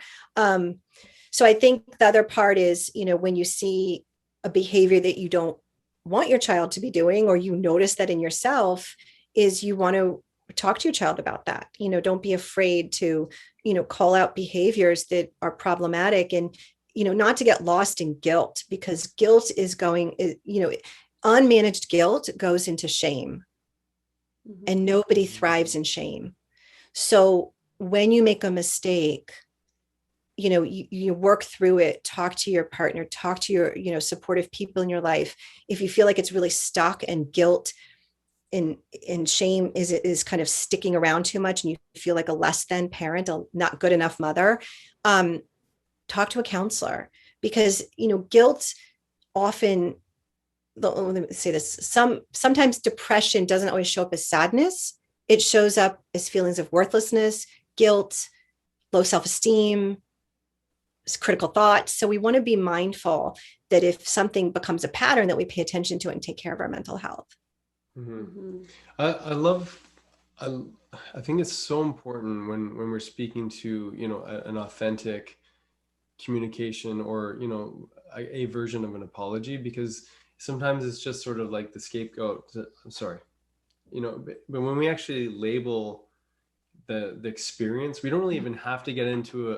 So I think the other part is, when you see a behavior that you don't want your child to be doing, or you notice that in yourself, is you want to talk to your child about that. Don't be afraid to, call out behaviors that are problematic, and not to get lost in guilt, because guilt is unmanaged guilt goes into shame, and nobody thrives in shame. So when you make a mistake, you work through it, talk to your partner, talk to your, supportive people in your life. If you feel like it's really stuck and guilt and shame is kind of sticking around too much, and you feel like a less than parent, a not good enough mother, talk to a counselor, because, guilt often, let me say this, sometimes depression doesn't always show up as sadness. It shows up as feelings of worthlessness, guilt, low self-esteem, critical thoughts. So we want to be mindful that if something becomes a pattern, that we pay attention to it and take care of our mental health. Mm-hmm. I think it's so important when we're speaking to, an authentic communication, or, a version of an apology, because sometimes it's just sort of like the scapegoat. I'm sorry, but when we actually label the experience, we don't really even have to get into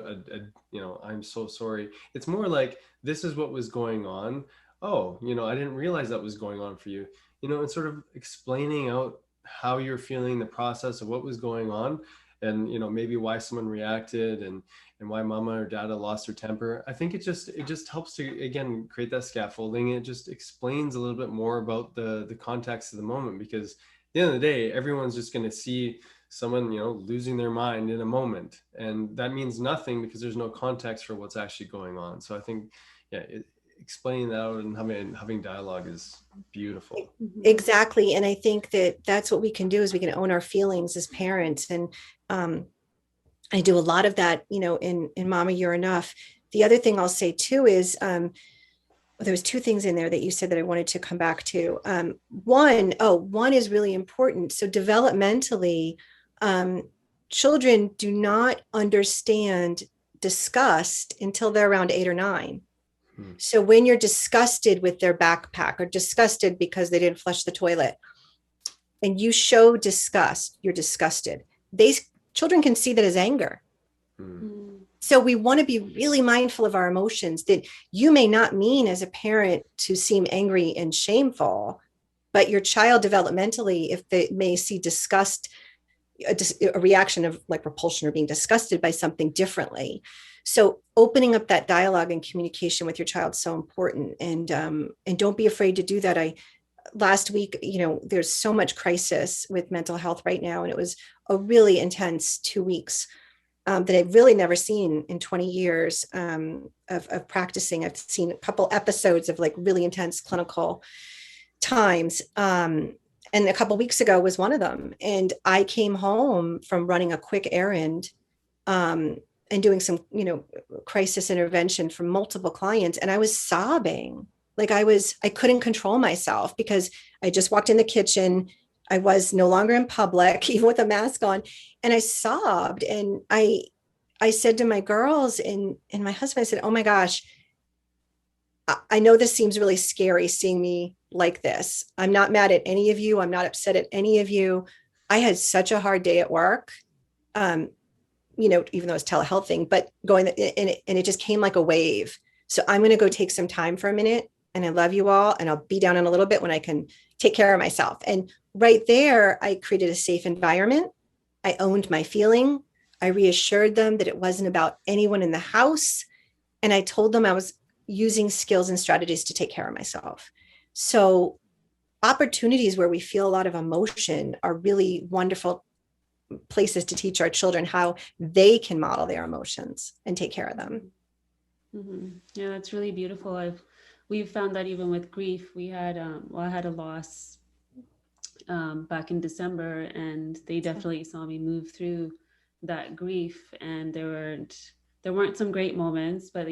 I'm so sorry. It's more like, this is what was going on. Oh, I didn't realize that was going on for you, and sort of explaining out how you're feeling, the process of what was going on. and maybe why someone reacted, and why mama or dada lost their temper. I think it just helps to, again, create that scaffolding. It just explains a little bit more about the context of the moment, because at the end of the day, everyone's just going to see someone losing their mind in a moment, and that means nothing because there's no context for what's actually going on. So I think, yeah, explaining that out and having dialogue is beautiful. Exactly. And I think that that's what we can do, is we can own our feelings as parents. And I do a lot of that, in Momma, You're Enough. The other thing I'll say too is, there was two things in there that you said that I wanted to come back to. One is really important. So developmentally, children do not understand disgust until they're around 8 or 9. So when you're disgusted with their backpack, or disgusted because they didn't flush the toilet, and you show disgust, you're disgusted. Children can see that as anger. So we want to be really mindful of our emotions, that you may not mean as a parent to seem angry and shameful, but your child developmentally, if they may see disgust, a reaction of like repulsion or being disgusted by something differently. So opening up that dialogue and communication with your child is so important. And don't be afraid to do that. Last week, there's so much crisis with mental health right now. And it was a really intense 2 weeks that I've really never seen in 20 years of practicing. I've seen a couple episodes of like really intense clinical times. And a couple of weeks ago was one of them. And I came home from running a quick errand and doing some, crisis intervention for multiple clients. And I was sobbing. Like I couldn't control myself, because I just walked in the kitchen. I was no longer in public, even with a mask on. And I sobbed. And I said to my girls and my husband, I said, oh my gosh, I know this seems really scary seeing me like this. I'm not mad at any of you. I'm not upset at any of you. I had such a hard day at work, even though it's telehealth thing, but going and it just came like a wave. So I'm going to go take some time for a minute, and I love you all. And I'll be down in a little bit when I can take care of myself. And right there, I created a safe environment. I owned my feeling. I reassured them that it wasn't about anyone in the house. And I told them I was using skills and strategies to take care of myself. So opportunities where we feel a lot of emotion are really wonderful places to teach our children how they can model their emotions and take care of them. Yeah, that's really beautiful. We've found that even with grief, we had, I had a loss back in December, and they definitely saw me move through that grief. And there weren't some great moments, but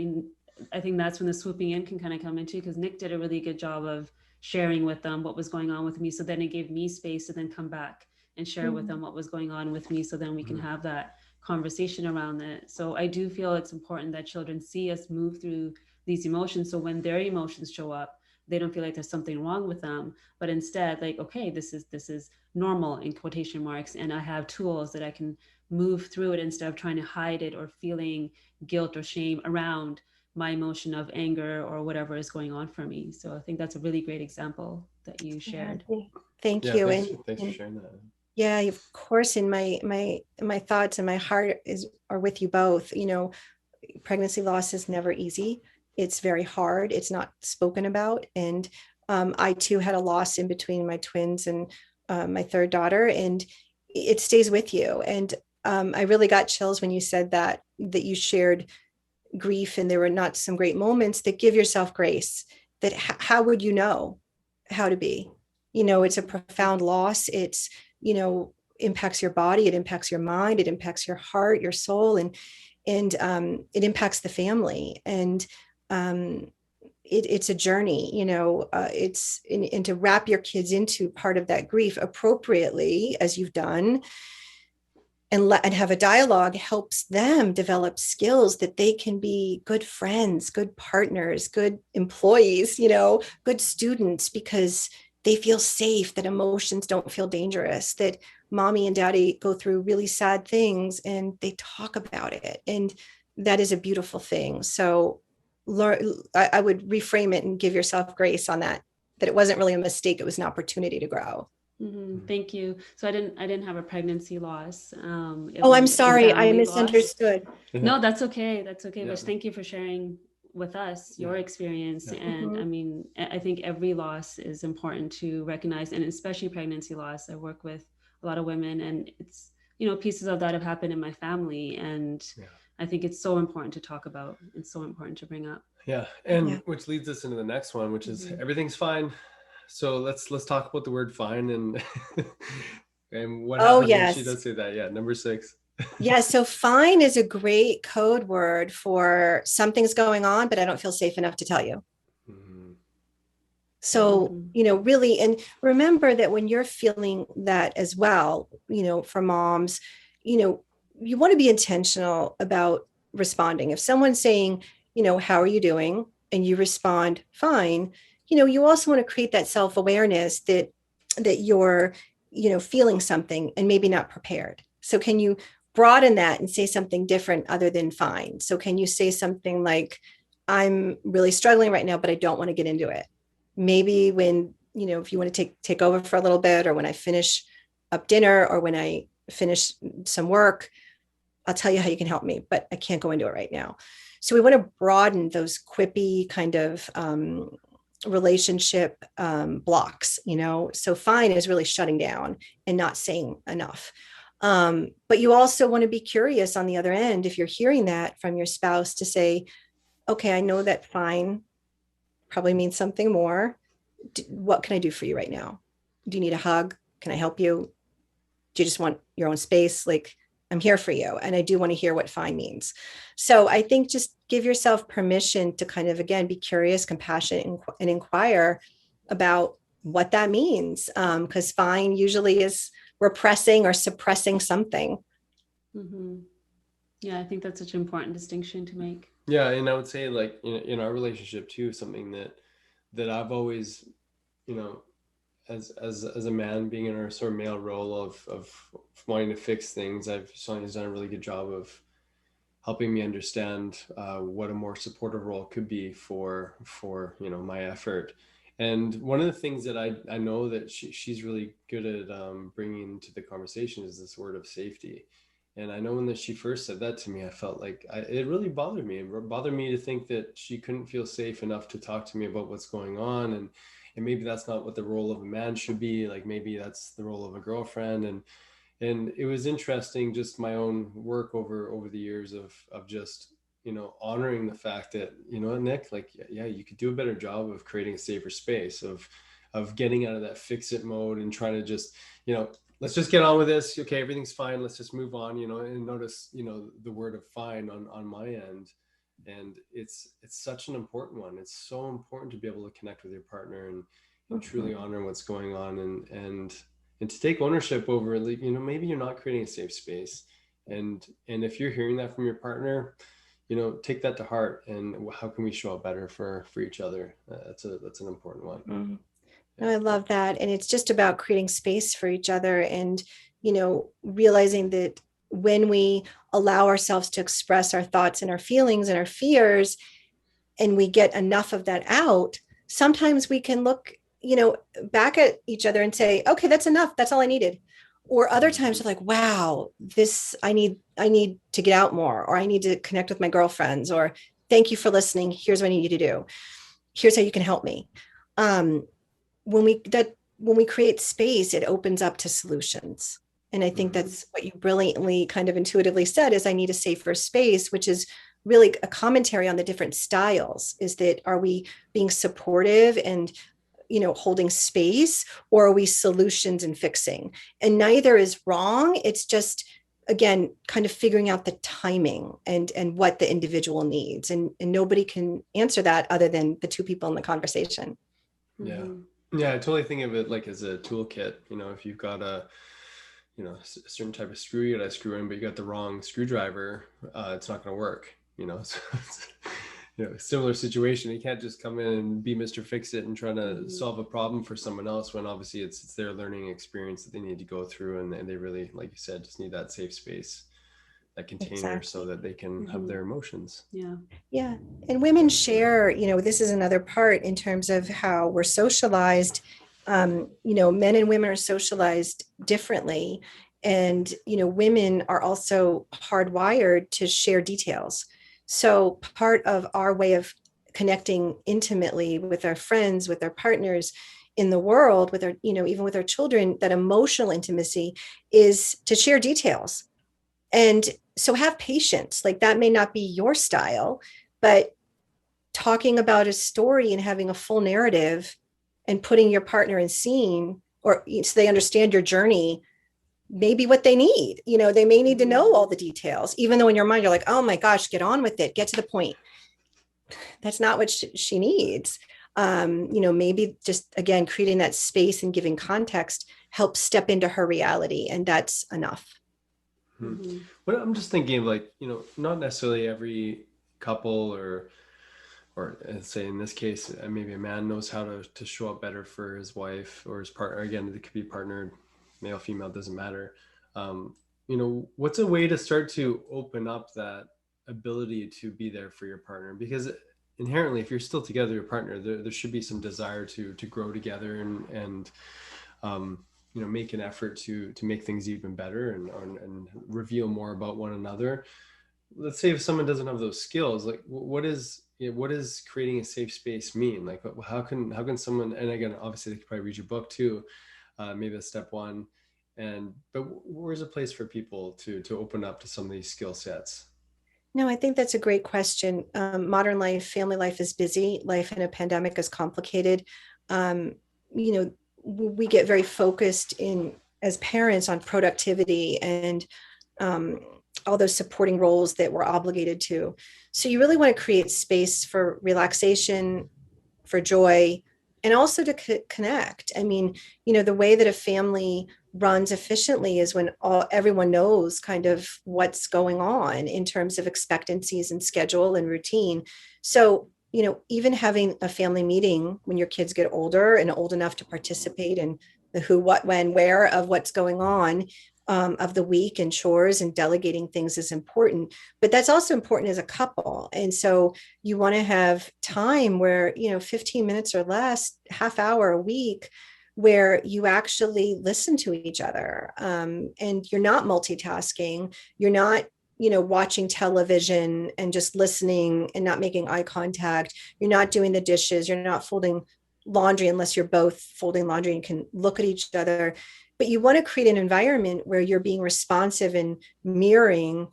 I think that's when the swooping in can kind of come into, because Nick did a really good job of sharing with them what was going on with me. So then it gave me space to then come back and share with them what was going on with me. So then we can have that conversation around it. So I do feel it's important that children see us move through these emotions. So when their emotions show up, they don't feel like there's something wrong with them, but instead like, okay, this is normal in quotation marks. And I have tools that I can move through it instead of trying to hide it or feeling guilt or shame around my emotion of anger or whatever is going on for me. So I think that's a really great example that you shared. Thank you. Thanks for sharing that. Yeah, of course. And my thoughts and my heart are with you both. Pregnancy loss is never easy. It's very hard. It's not spoken about. And I too had a loss in between my twins and my third daughter, and it stays with you. And I really got chills when you said that you shared grief and there were not some great moments. That give yourself grace. That how would you know how to be? It's a profound loss. It's impacts your body, it impacts your mind, it impacts your heart, your soul, and it impacts the family. And it's a journey, it's and to wrap your kids into part of that grief appropriately, as you've done, and have a dialogue helps them develop skills that they can be good friends, good partners, good employees, good students, because they feel safe, that emotions don't feel dangerous, that mommy and daddy go through really sad things and they talk about it. And that is a beautiful thing. So I would reframe it and give yourself grace on that it wasn't really a mistake. It was an opportunity to grow. Thank you. So I didn't have a pregnancy loss. It Oh, I'm was a sorry. I family loss. misunderstood. No, that's okay. That's okay. Yeah. But thank you for sharing with us your experience. Yeah. And I mean, I think every loss is important to recognize, and especially pregnancy loss. I work with a lot of women, and it's, you know, pieces of that have happened in my family. And I think it's so important to talk about. It's so important to bring up. Yeah. And which leads us into the next one, which is everything's fine. So let's talk about the word fine and and what happens when she does say that. Yeah. Number 6. Yeah. So fine is a great code word for something's going on, but I don't feel safe enough to tell you. So, you know, really, and remember that when you're feeling that as well, you know, for moms, you know, you want to be intentional about responding. If someone's saying, you know, how are you doing? And you respond, fine, you know, you also want to create that self-awareness that you're, you know, feeling something and maybe not prepared. So can you broaden that and say something different other than fine? So can you say something like, I'm really struggling right now, but I don't want to get into it. Maybe when, you know, if you want to take over for a little bit, or when I finish up dinner, or when I finish some work, I'll tell you how you can help me, but I can't go into it right now. So we want to broaden those quippy kind of relationship blocks, you know. So fine is really shutting down and not saying enough. But you also want to be curious on the other end, if you're hearing that from your spouse, to say, okay, I know that fine probably means something more. What can I do for you right now? Do you need a hug? Can I help you? Do you just want your own space? Like, I'm here for you. And I do want to hear what fine means. So I think just give yourself permission to kind of, again, be curious, compassionate, and inquire about what that means. Because fine usually is repressing or suppressing something. Yeah, I think that's such an important distinction to make. Yeah, and I would say, like, in our relationship too, something that I've always, you know, as a man being in a sort of male role of wanting to fix things, Sonia's done a really good job of helping me understand what a more supportive role could be for you know, my effort. And one of the things that I know that she's really good at bringing to the conversation is this word of safety. And I know when she first said that to me, I felt like it really bothered me. It bothered me to think that she couldn't feel safe enough to talk to me about what's going on. And maybe that's not what the role of a man should be. Like, maybe that's the role of a girlfriend. And it was interesting, just my own work over the years of just, you know, honoring the fact that, you know, Nick, like, yeah, you could do a better job of creating a safer space, of getting out of that fix it mode and trying to just, you know, let's just get on with this. Okay, everything's fine. Let's just move on, you know. And notice, you know, the word of fine on my end. And it's such an important one. It's so important to be able to connect with your partner and truly honor what's going on, and to take ownership over, you know, maybe you're not creating a safe space. And if you're hearing that from your partner, you know, take that to heart. And how can we show up better for each other? That's an important one. No, I love that. And it's just about creating space for each other, and, you know, realizing that when we allow ourselves to express our thoughts and our feelings and our fears, and we get enough of that out, sometimes we can look, you know, back at each other and say, okay, that's enough. That's all I needed. Or other times we're like, wow, I need to get out more, or I need to connect with my girlfriends, or thank you for listening. Here's what I need you to do. Here's how you can help me. When we create space, it opens up to solutions. And I think that's what you brilliantly kind of intuitively said, is I need a safer space, which is really a commentary on the different styles. Is that, are we being supportive and, you know, holding space, or are we solutions and fixing? And neither is wrong. It's just, again, kind of figuring out the timing and what the individual needs. And nobody can answer that other than the two people in the conversation. Yeah, I totally think of it like as a toolkit. You know, if you've got a certain type of screw you got to screw in, but you got the wrong screwdriver, it's not going to work. You know, so it's, you know, similar situation. You can't just come in and be Mr. Fix-It and try to solve a problem for someone else, when obviously it's their learning experience that they need to go through, and they really, like you said, just need that safe space, that container, so that they can have their emotions. Yeah. And women share, you know, this is another part in terms of how we're socialized, Men and women are socialized differently. And, women are also hardwired to share details. So part of our way of connecting intimately with our friends, with our partners in the world, with our, even with our children, that emotional intimacy is to share details. And so have patience. Like that may not be your style, but talking about a story and having a full narrative and putting your partner in scene, or so they understand your journey, maybe what they need. They may need to know all the details, even though in your mind you're like, oh my gosh, get on with it, get to the point. That's not what she needs. Maybe just again creating that space and giving context helps step into her reality, and that's enough. Mm-hmm. But I'm just thinking of, like, not necessarily every couple or say in this case, maybe a man knows how to show up better for his wife or his partner. Again, it could be partnered, male, female, doesn't matter. What's a way to start to open up that ability to be there for your partner? Because inherently, if you're still together, your partner, there should be some desire to grow together and make an effort to make things even better and reveal more about one another. Let's say if someone doesn't have those skills, like what is creating a safe space mean? Like how can someone, and again, obviously they could probably read your book too, maybe that's step one, but where's a place for people to open up to some of these skill sets? No, I think that's a great question. Modern life, family life is busy. Life in a pandemic is complicated. Um, we get very focused in as parents on productivity and um, all those supporting roles that we're obligated to. So you really want to create space for relaxation, for joy, and also to connect. I mean, the way that a family runs efficiently is when everyone knows kind of what's going on in terms of expectancies and schedule and routine. So, even having a family meeting when your kids get older and old enough to participate in the who, what, when, where of what's going on, of the week and chores and delegating things is important, but that's also important as a couple. And so you want to have time where, 15 minutes or less, half hour a week, where you actually listen to each other, and you're not multitasking. You're not, watching television and just listening and not making eye contact. You're not doing the dishes. You're not folding laundry unless you're both folding laundry and can look at each other. But you want to create an environment where you're being responsive and mirroring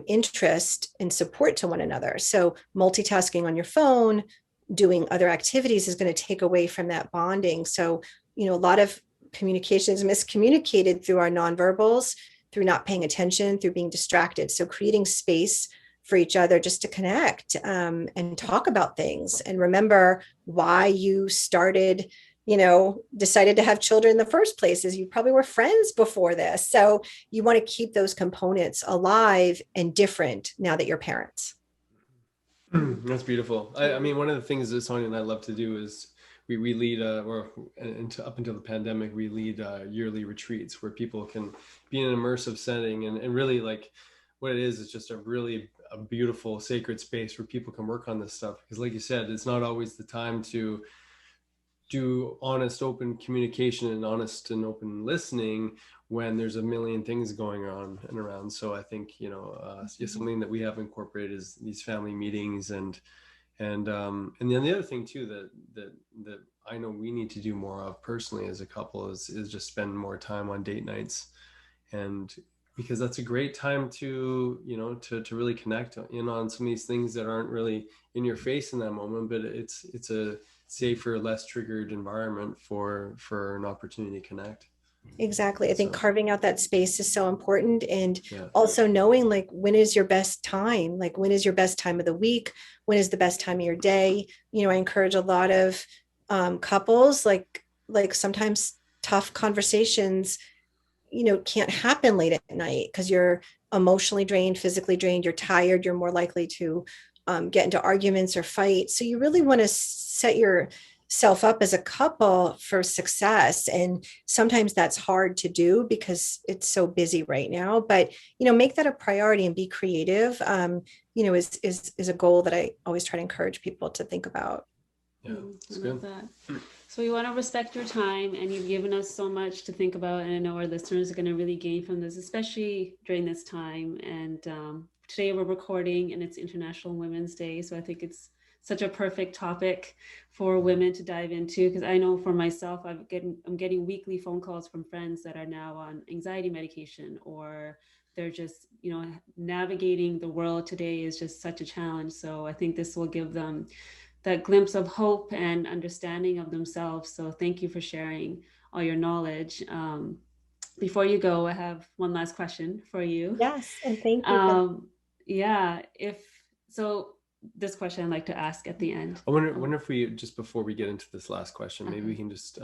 interest and support to one another. So multitasking on your phone, doing other activities is going to take away from that bonding. So, a lot of communication is miscommunicated through our nonverbals, through not paying attention, through being distracted. So creating space for each other just to connect, and talk about things and remember why you started, decided to have children in the first place, is you probably were friends before this. So you want to keep those components alive and different now that you're parents. That's beautiful. I mean, one of the things that Sonia and I love to do is we lead, up until the pandemic, we lead yearly retreats where people can be in an immersive setting and really, like, what it is just a beautiful sacred space where people can work on this stuff. Because like you said, it's not always the time to do honest, open communication and honest and open listening when there's a million things going on and around. So I think, something that we have incorporated is these family meetings and then the other thing too that I know we need to do more of personally as a couple is just spend more time on date nights, and because that's a great time to to really connect in on some of these things that aren't really in your face in that moment, but it's a safer, less triggered environment for an opportunity to connect. Exactly. I think carving out that space is so important. And Yeah. also knowing, like, when is your best time? Like, when is your best time of the week? When is the best time of your day? I encourage a lot of couples, like sometimes tough conversations, can't happen late at night because you're emotionally drained, physically drained, you're tired, you're more likely to get into arguments or fight. So you really want to set yourself up as a couple for success. And sometimes that's hard to do because it's so busy right now, but, make that a priority and be creative, is a goal that I always try to encourage people to think about. Yeah, it's good. That. So we want to respect your time, and you've given us so much to think about. And I know our listeners are going to really gain from this, especially during this time. And today we're recording, and it's International Women's Day. So I think it's such a perfect topic for women to dive into, because I know for myself, I'm getting weekly phone calls from friends that are now on anxiety medication, or they're just, navigating the world today is just such a challenge. So I think this will give them that glimpse of hope and understanding of themselves. So thank you for sharing all your knowledge. Before you go, I have one last question for you. Yes, and thank you. Yeah, this question I'd like to ask at the end. I wonder if we, just before we get into this last question, maybe we can just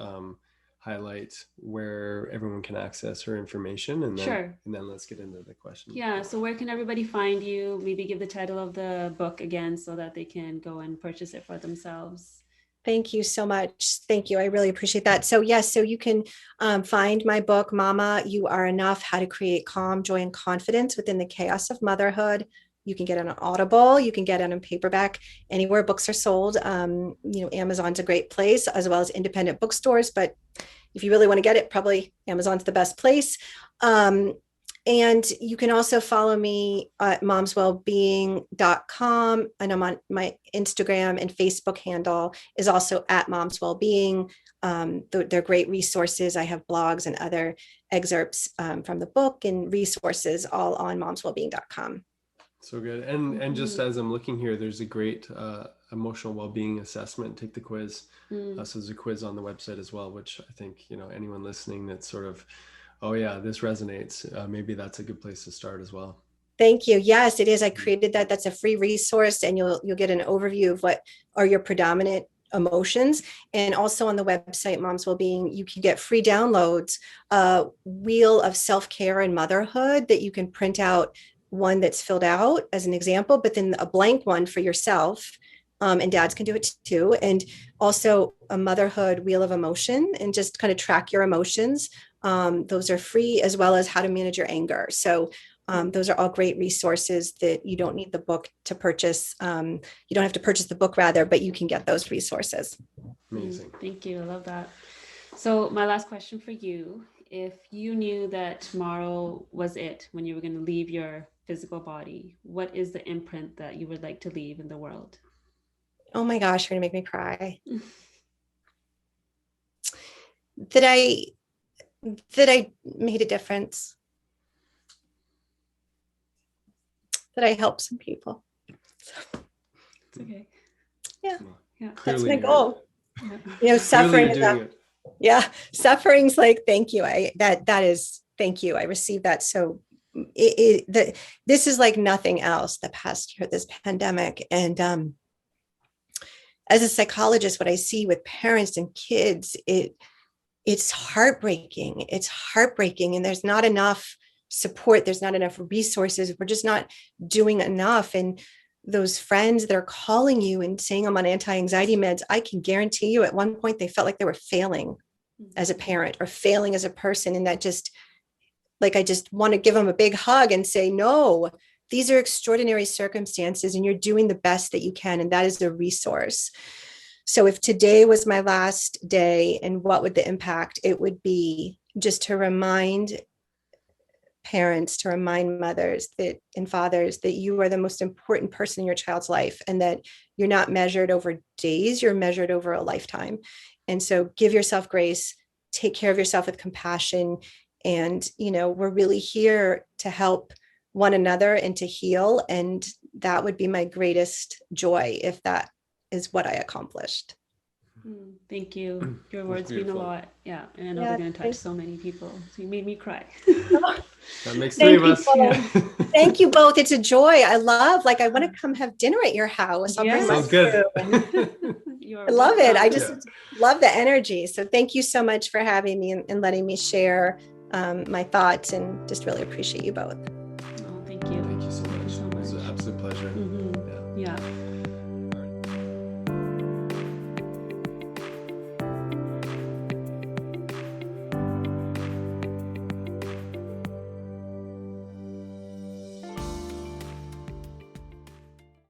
highlight where everyone can access her information, and then Sure. And then let's get into the question. Yeah, so where can everybody find you? Maybe give the title of the book again so that they can go and purchase it for themselves. Thank you so much. Thank you. I really appreciate that. So yes, so you can find my book, Momma, You Are Enough, How to Create Calm, Joy, and Confidence Within the Chaos of Motherhood. You can get it on Audible. You can get it on paperback anywhere books are sold. Amazon's a great place, as well as independent bookstores. But if you really want to get it, probably Amazon's the best place. And you can also follow me at momswellbeing.com. And I'm on my Instagram and Facebook handle is also at momswellbeing. They're great resources. I have blogs and other excerpts from the book and resources all on momswellbeing.com. So good. And just as I'm looking here, there's a great emotional well-being assessment. Take the quiz. So there's a quiz on the website as well, which I think, anyone listening that's sort of, oh yeah, this resonates. Maybe that's a good place to start as well. Thank you. Yes, it is. I created that. That's a free resource, and you'll get an overview of what are your predominant emotions. And also on the website, Mom's Wellbeing, you can get free downloads, wheel of self-care and motherhood that you can print out, one that's filled out as an example, but then a blank one for yourself. And dads can do it too. And also a motherhood wheel of emotion, and just kind of track your emotions. Those are free, as well as how to manage your anger. So those are all great resources that you don't need the book to purchase. You don't have to purchase the book, rather, but you can get those resources. Amazing. Thank you. I love that. So my last question for you, if you knew that tomorrow was it, when you were going to leave your physical body, what is the imprint that you would like to leave in the world? Oh my gosh, you're going to make me cry. That I made a difference. That I helped some people. It's okay. Yeah. Clearly, that's my goal. Yeah. Suffering is not, suffering's like, thank you. That is, thank you. I received that. So this is like nothing else the past year, this pandemic. And as a psychologist, what I see with parents and kids, it's heartbreaking. It's heartbreaking. And there's not enough support. There's not enough resources. We're just not doing enough. And those friends that are calling you and saying I'm on anti-anxiety meds, I can guarantee you at one point they felt like they were failing as a parent or failing as a person. And that just, like, I just want to give them a big hug and say, no, these are extraordinary circumstances and you're doing the best that you can. And that is a resource. So if today was my last day, and what would the impact? It would be just to remind parents, to remind mothers and fathers that you are the most important person in your child's life, and that you're not measured over days, you're measured over a lifetime. And so give yourself grace, take care of yourself with compassion. And, we're really here to help one another and to heal. And that would be my greatest joy if that is what I accomplished. Thank you. Your words mean a lot. Yeah. And I know they're going to touch so many people. So you made me cry. That makes three of us. Thank you both. It's a joy. I want to come have dinner at your house. Sounds good. I love it. I just love the energy. So thank you so much for having me and letting me share my thoughts, and just really appreciate you both. Oh, thank you. Thank you so much. It was an absolute pleasure. Yeah.